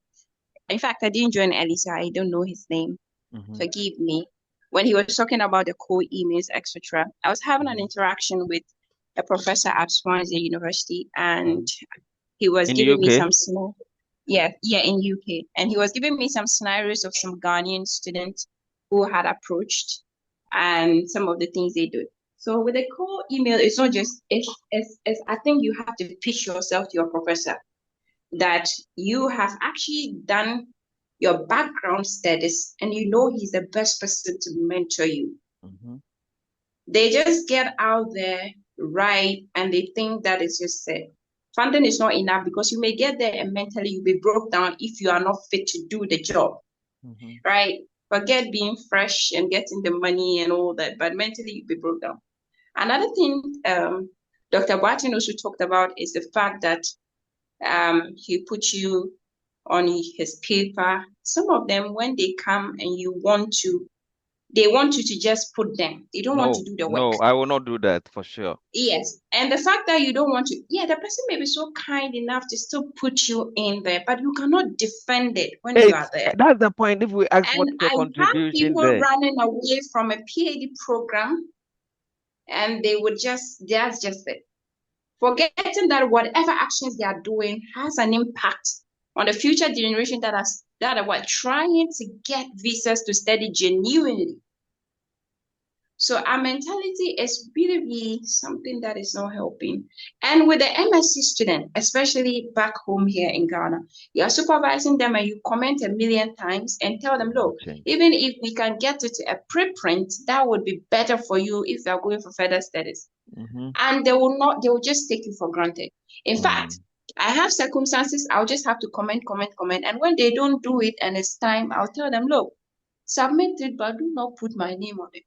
In fact, I didn't join Elisa. I don't know his name. Mm-hmm. Forgive me. When he was talking about the core emails, etc., I was having an Mm-hmm. interaction with a professor at Swansea University, Mm-hmm. and he was In giving me UK? some yeah, in UK. And he was giving me some scenarios of some Ghanaian students who had approached and some of the things they do. So with a core email, it's not just it's I think you have to pitch yourself to your professor that you have actually done your background studies and you know he's the best person to mentor you. Mm-hmm. They just get out there, right, and they think that it's just funding is not enough because you may get there and mentally you'll be broke down if you are not fit to do the job, Mm-hmm. right? Forget being fresh and getting the money and all that, but mentally you'll be broke down. Another thing Dr. Barton also talked about is the fact that he put you on his paper. Some of them, when they come and they want you to just put them. They don't want to No, do the work. no, I will not do that for sure. Yes. And the fact that you don't want to, yeah, the person may be so kind enough to still put you in there, but you cannot defend it when you are there. That's the point. If we ask And what's your I have contribution people there? running away from a PhD program and that's just it. Forgetting that whatever actions they are doing has an impact on the future generation that are trying to get visas to study genuinely. So our mentality is really, really something that is not helping. And with the MSc student, especially back home here in Ghana, you're supervising them and you comment a million times and tell them, look, Change. even if we can get it to a preprint, that would be better for you if you're going for further studies. Mm-hmm. And they will just take you for granted. In fact, I have circumstances, I'll just have to comment. And when they don't do it and it's time, I'll tell them, look, submit it, but do not put my name on it.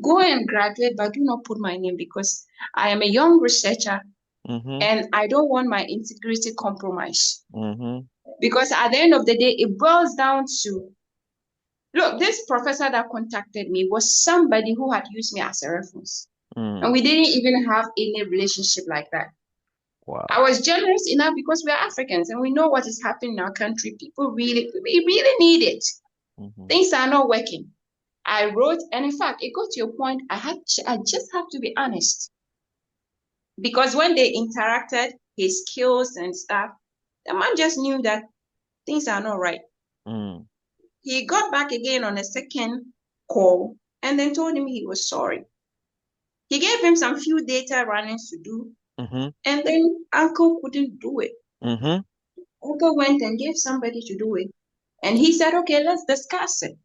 Go and graduate, but do not put my name because I am a young researcher Mm-hmm. and I don't want my integrity compromised. Mm-hmm. Because at the end of the day, it boils down to look, this professor that contacted me was somebody who had used me as a reference. And we didn't even have any relationship like that. Wow. I was generous enough because we are Africans and we know what is happening in our country. We really need it. Mm-hmm. Things are not working. I wrote, and in fact, it got to a point I just have to be honest. Because when they interacted, his skills and stuff, the man just knew that things are not right. Mm. He got back again on a second call and then told him he was sorry. He gave him some few data runnings to do, Mm-hmm. and then Uncle couldn't do it. Mm-hmm. Uncle went and gave somebody to do it. And he said, okay, let's discuss it.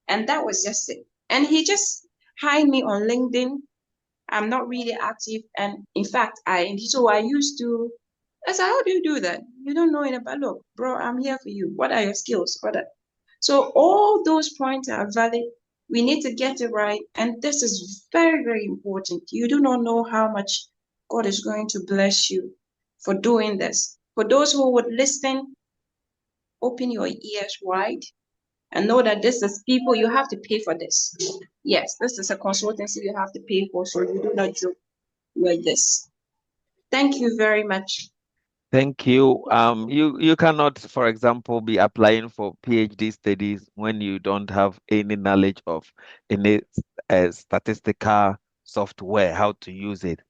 And that was just it. And he just hired me on LinkedIn. I'm not really active. And in fact, I used to, I said, how do you do that? You don't know anything about, look, bro, I'm here for you. What are your skills? So all those points are valid. We need to get it right. And this is very, very important. You do not know how much God is going to bless you for doing this. For those who would listen, open your ears wide and know that this is people, you have to pay for this. Yes, this is a consultancy you have to pay for, so you do not joke with this. Thank you very much. Thank you. You cannot, for example, be applying for PhD studies when you don't have any knowledge of any statistical software, how to use it.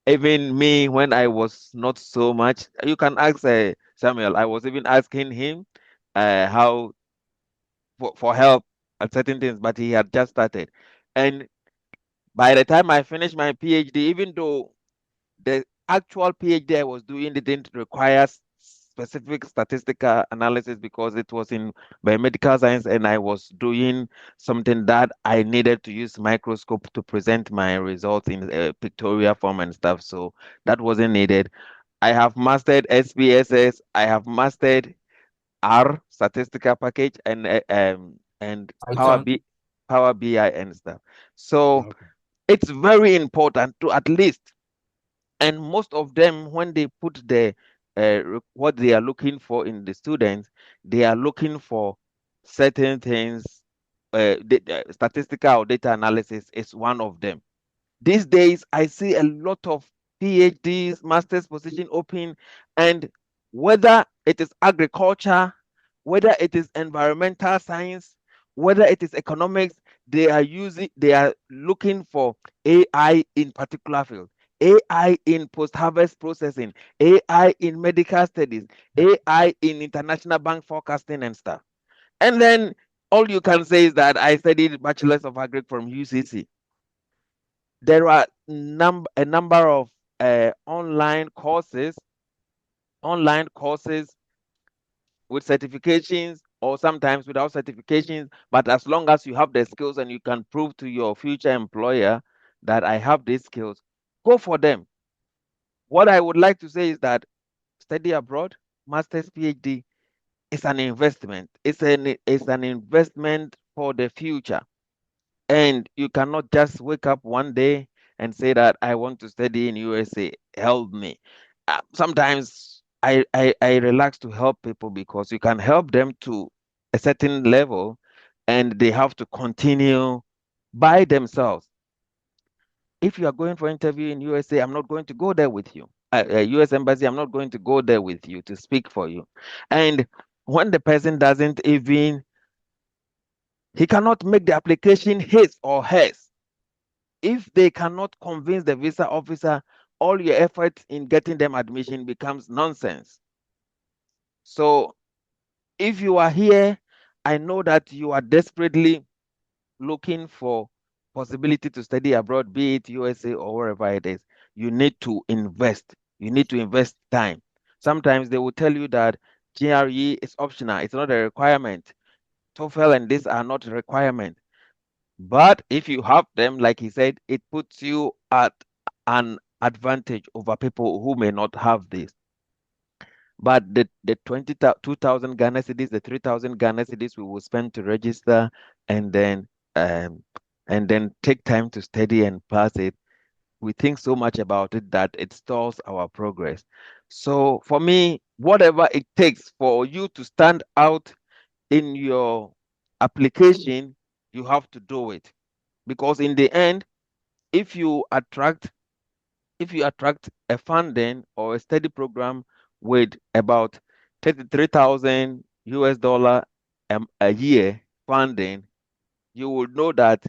Even me, when I was not so much, you can ask Samuel. I was even asking him how for help at certain things, but he had just started. And by the time I finished my PhD, even though the actual PhD I was doing didn't require specific statistical analysis because it was in biomedical science and I was doing something that I needed to use microscope to present my results in a pictorial form and stuff. So that wasn't needed. I have mastered SPSS. I have mastered R statistical package and Python. Power BI and stuff. So Okay. it's very important to at least, and most of them when they put what they are looking for in the students, they are looking for certain things. Statistical or data analysis is one of them. These days, I see a lot of PhDs, master's position open, and whether it is agriculture, whether it is environmental science, whether it is economics, they are looking for AI in particular field, AI in post-harvest processing, AI in medical studies, AI in international bank forecasting and stuff. And then all you can say is that I studied Bachelor's of Agri from UCC. There are a number of online courses with certifications or sometimes without certifications, but as long as you have the skills and you can prove to your future employer that I have these skills, go for them. What I would like to say is that study abroad, master's, PhD, is an investment. It's an investment for the future. And you cannot just wake up one day and say that I want to study in USA. Help me. Sometimes I relax to help people because you can help them to a certain level and they have to continue by themselves. If you are going for interview in USA, I'm not going to go there with you. US Embassy, I'm not going to go there with you to speak for you. And when the person doesn't even, he cannot make the application his or hers. If they cannot convince the visa officer, all your effort in getting them admission becomes nonsense. So if you are here, I know that you are desperately looking for possibility to study abroad, be it USA or wherever it is. You need to invest. You need to invest time. Sometimes they will tell you that GRE is optional. It's not a requirement. TOEFL and this are not a requirement. But if you have them, like he said, it puts you at an advantage over people who may not have this. But the 2,000 Ghana cedis, the 3,000 Ghana cedis we will spend to register and then um, take time to study and pass it. We think so much about it that it stalls our progress. So for me, whatever it takes for you to stand out in your application, you have to do it. Because in the end, if you attract if you attract a funding or a study program with about 33,000 US dollar a year funding, you will know that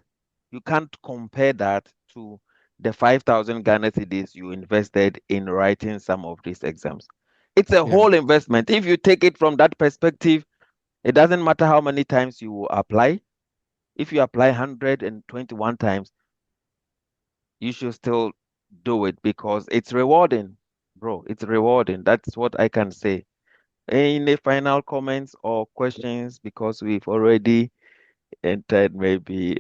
you can't compare that to the 5,000 Ghana cedis you invested in writing some of these exams. It's a whole investment. If you take it from that perspective, it doesn't matter how many times you apply. If you apply 121 times, you should still do it because it's rewarding, bro. It's rewarding. That's what I can say. Any final comments or questions? Because we've already entered maybe,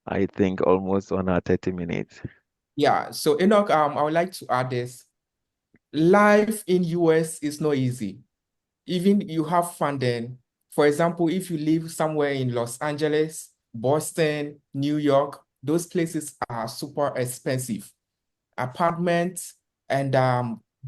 I think, almost 1 hour, 30 minutes. Yeah. So Enoch, I would like to add this. Life in US is not easy. Even you have funding. For example, if you live somewhere in Los Angeles, Boston, New York, those places are super expensive. Apartments and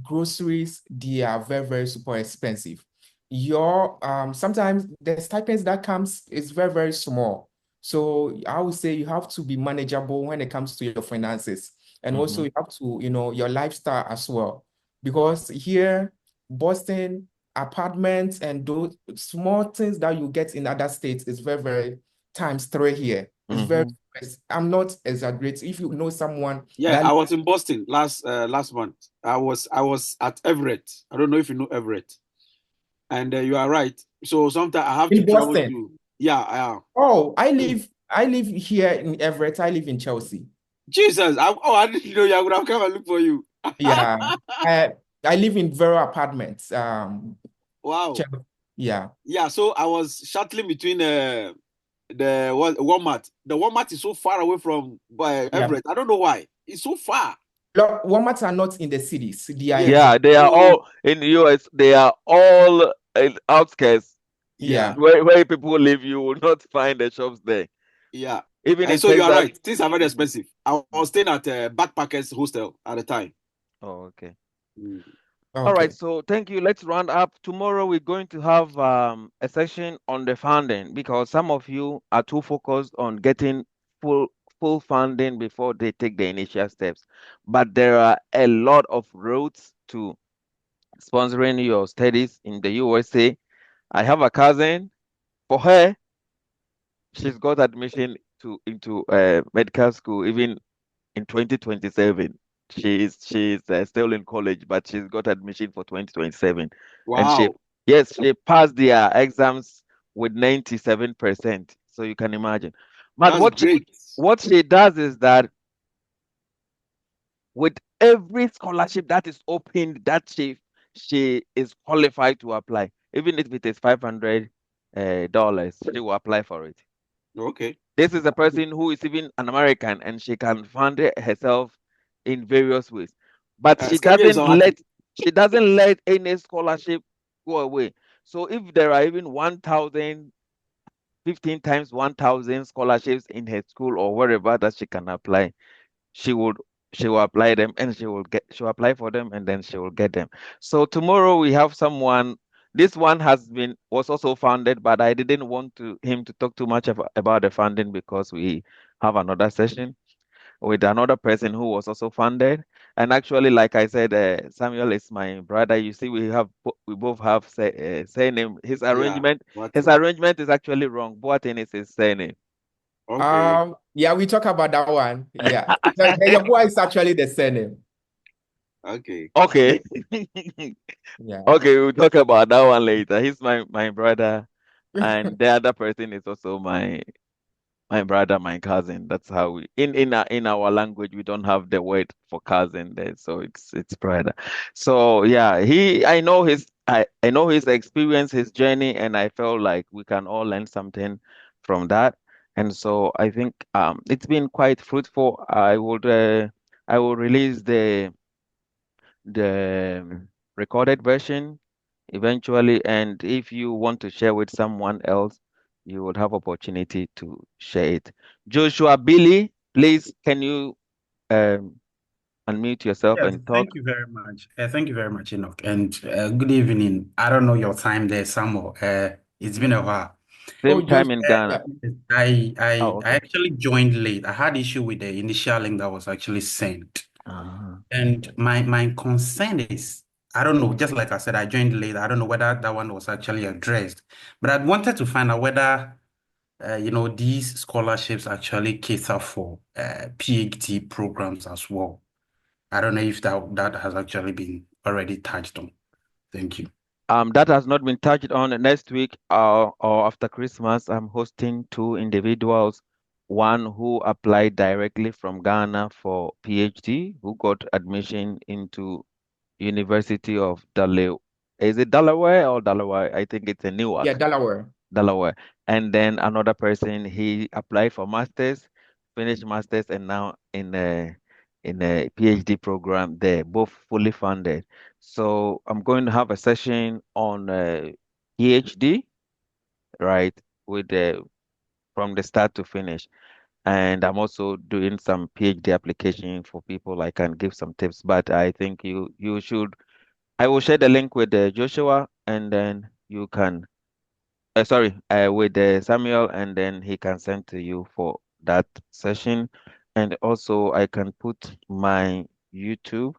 groceries, they are very, very super expensive. Your sometimes the stipends that comes is very, very small. So I would say you have to be manageable when it comes to your finances. And also you have to, your lifestyle as well. Because here, Boston, apartments and those small things that you get in other states is very, very times three here. It's very, I'm not exaggerating. If you know someone Yeah, that I was in Boston last month. I was at Everett. I don't know if you know Everett. And you are right. So sometimes I have to in travel Boston. to. Yeah. Oh, I live here in Everett. I live in Chelsea. Jesus. I didn't know you. I would have come and look for you. Yeah. I live in Vero apartments. Wow. Chelsea. Yeah. Yeah. So I was shuttling between the Walmart. The Walmart is so far away from Everett. I don't know why. It's so far. Walmarts are not in the cities. They are in Yes. Yeah, they are all in the US. They are all in outskirts. yeah. Where people live, you will not find the shops there. Yeah. Even And in so you are Texas. right. Things are very expensive. I was staying at a backpackers hostel at the time. Oh, okay. All right, Okay. so thank you. Let's round up. Tomorrow we're going to have a session on the funding because some of you are too focused on getting full funding before they take the initial steps. But there are a lot of roads to sponsoring your studies in the USA. I have a cousin. For her, she's got admission into medical school even in 2027. She's still in college, but she's got admission for 2027. And Wow. she passed their exams with 97%. So you can imagine. But That's great. what she does is that with every scholarship that is opened, that she is qualified to apply, even if it is $500, she will apply for it. Okay. This is a person who is even an American and she can fund it herself in various ways. But she doesn't let any scholarship go away. So if there are even 1,000, 15 times 1,000 scholarships in her school or wherever that she can apply, she would she will apply them and she'll apply for them and then she will get them. So tomorrow we have someone. This one was also funded, but I didn't want him to talk too much about the funding because we have another session with another person who was also funded. And actually, like I said, Samuel is my brother. You see, we both have surname. His arrangement is actually wrong. Boateng is his surname. Okay. Yeah, we talk about that one. Yeah. Your boy is actually the surname. Okay. Okay. Yeah. Okay, we'll talk about that one later. He's my brother, and the other person is also my brother, my cousin. That's how we in our language we don't have the word for cousin there, so it's brother. So yeah, I know his experience, his journey, and I felt like we can all learn something from that. And so I think it's been quite fruitful. I will release the recorded version eventually, and if you want to share with someone else, you would have opportunity to share it. Joshua Billy, please can you unmute yourself Yes, and talk? thank you very much. Thank you very much, Enoch. And good evening. I don't know your time there, Samuel. It's been a while. Same time in Ghana. I Oh, I okay. actually joined late. I had issue with the initial link that was actually sent. And my concern is, I don't know, just like I said, I joined late. I don't know whether that one was actually addressed, but I wanted to find out whether these scholarships actually cater for PhD programs as well. I don't know if that has actually been already touched on. Thank you. That has not been touched on. Next week or after Christmas, I'm hosting two individuals. One who applied directly from Ghana for PhD, who got admission into University of Delaware. Is it Delaware or Delaware? I think it's in Yeah, Newark, Delaware. Delaware. And then another person, he applied for masters, finished masters, and now in a PhD program there, both fully funded. So I'm going to have a session on PhD, right, with the from the start to finish. And I'm also doing some PhD application for people. I can give some tips, but I think you should. I will share the link with Joshua, and then you can sorry, with Samuel, and then he can send to you for that session. And also, I can put my YouTube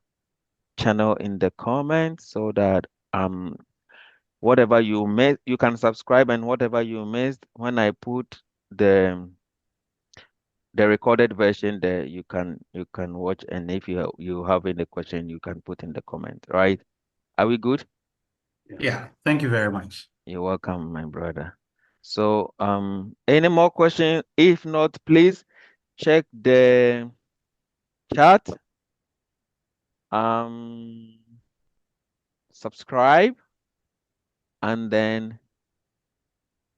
channel in the comments so that whatever you missed, you can subscribe, and whatever you missed, when I put the the recorded version there, you can watch. And if you have any question, you can put in the comment. Right? Are we good? Yeah, thank you very much. You're welcome, my brother. So, any more questions? If not, please check the chat. Um, Subscribe, and then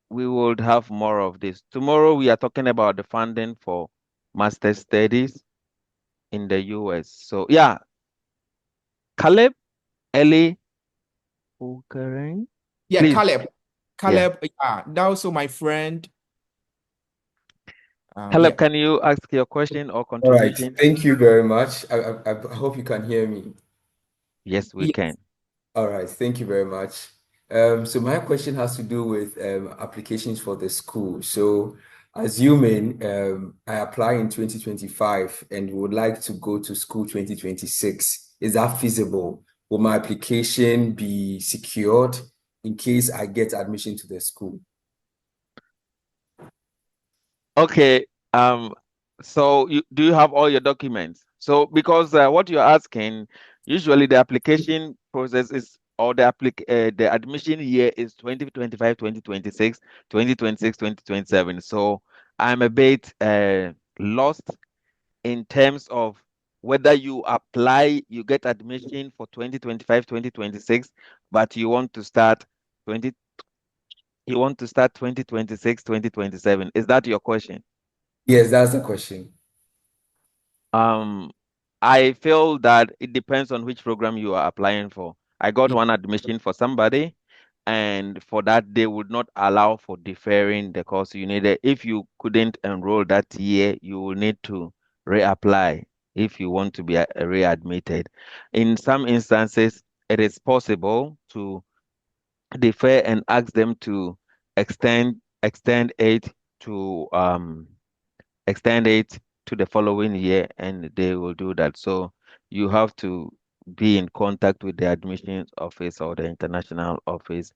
we will have more of this. Tomorrow, we are talking about the funding for master studies in the US. So, yeah, Caleb, Ellie, Ukeren, Yeah, please. Caleb. Yeah, Yeah, that also my friend. Caleb, Yeah. can you ask your question or All right. contribution? Thank you very much. I hope you can hear me. Yes, we Yeah. can. All right. Thank you very much. So my question has to do with applications for the school. So assuming I apply in 2025 and would like to go to school 2026, is that feasible? Will my application be secured in case I get admission to the school? Okay. So do you have all your documents? So because what you're asking, usually the application process is or the admission year is 2025, 2026, 2026, 2027. So I'm a bit lost in terms of whether you apply, you get admission for 2025, 2026, but twenty you want to start 2026, 2027. Is that your question? Yes, that's the question. Um, I feel that it depends on which program you are applying for. I got one admission for somebody, and for that, they would not allow for deferring the course you needed. If you couldn't enroll that year, you will need to reapply if you want to be readmitted. In some instances, it is possible to defer and ask them to extend it to extend it to the following year, and they will do that. So you have to be in contact with the admissions office or the international office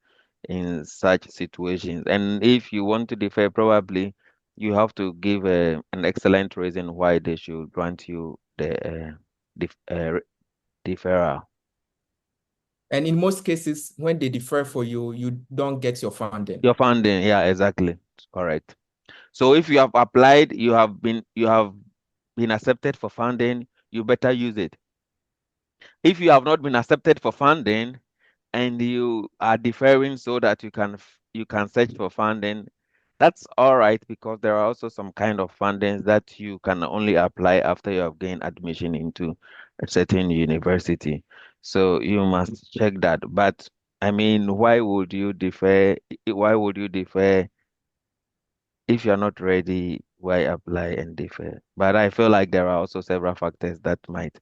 in such situations. And if you want to defer, probably you have to give an excellent reason why they should grant you the deferral. And in most cases, when they defer for you, you don't get your funding. Your funding, yeah, exactly. Correct. So if you have applied, you have been accepted for funding, you better use it. If you have not been accepted for funding and you are deferring so that you can search for funding, that's all right, because there are also some kind of fundings that you can only apply after you have gained admission into a certain university. So you must check that. But I mean, why would you defer? Why would you defer if you're not ready? Why apply and defer? But I feel like there are also several factors that might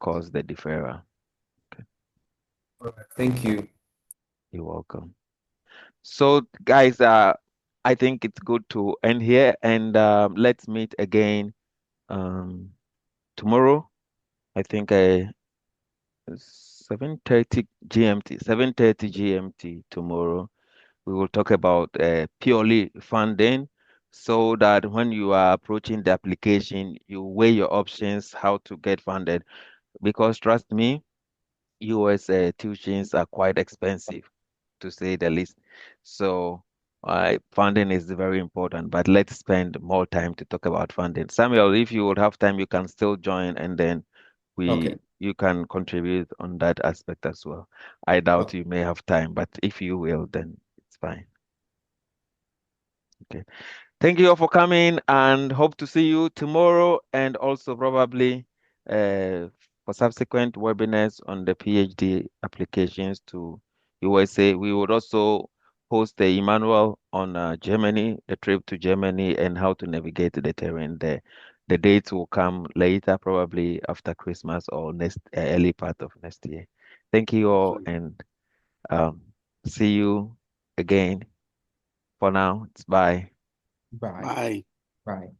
cause the deferral. All right. Thank you. You're welcome. So, guys, I think it's good to end here, and let's meet again tomorrow. I think 7:30 GMT, 7:30 GMT tomorrow. We will talk about purely funding so that when you are approaching the application, you weigh your options, how to get funded. Because trust me, US tuitions are quite expensive, to say the least. So funding is very important, but let's spend more time to talk about funding. Samuel, if you would have time, you can still join and then Okay. you can contribute on that aspect as well. I doubt Okay. you may have time, but if you will, then it's fine. Okay. Thank you all for coming and hope to see you tomorrow and also probably uh, for subsequent webinars on the PhD applications to USA. We would also host the Emmanuel on Germany, the trip to Germany and how to navigate the terrain there. The dates will come later, probably after Christmas or next early part of next year. Thank you all and um, see you again. For now, it's bye. Bye. Bye. Bye.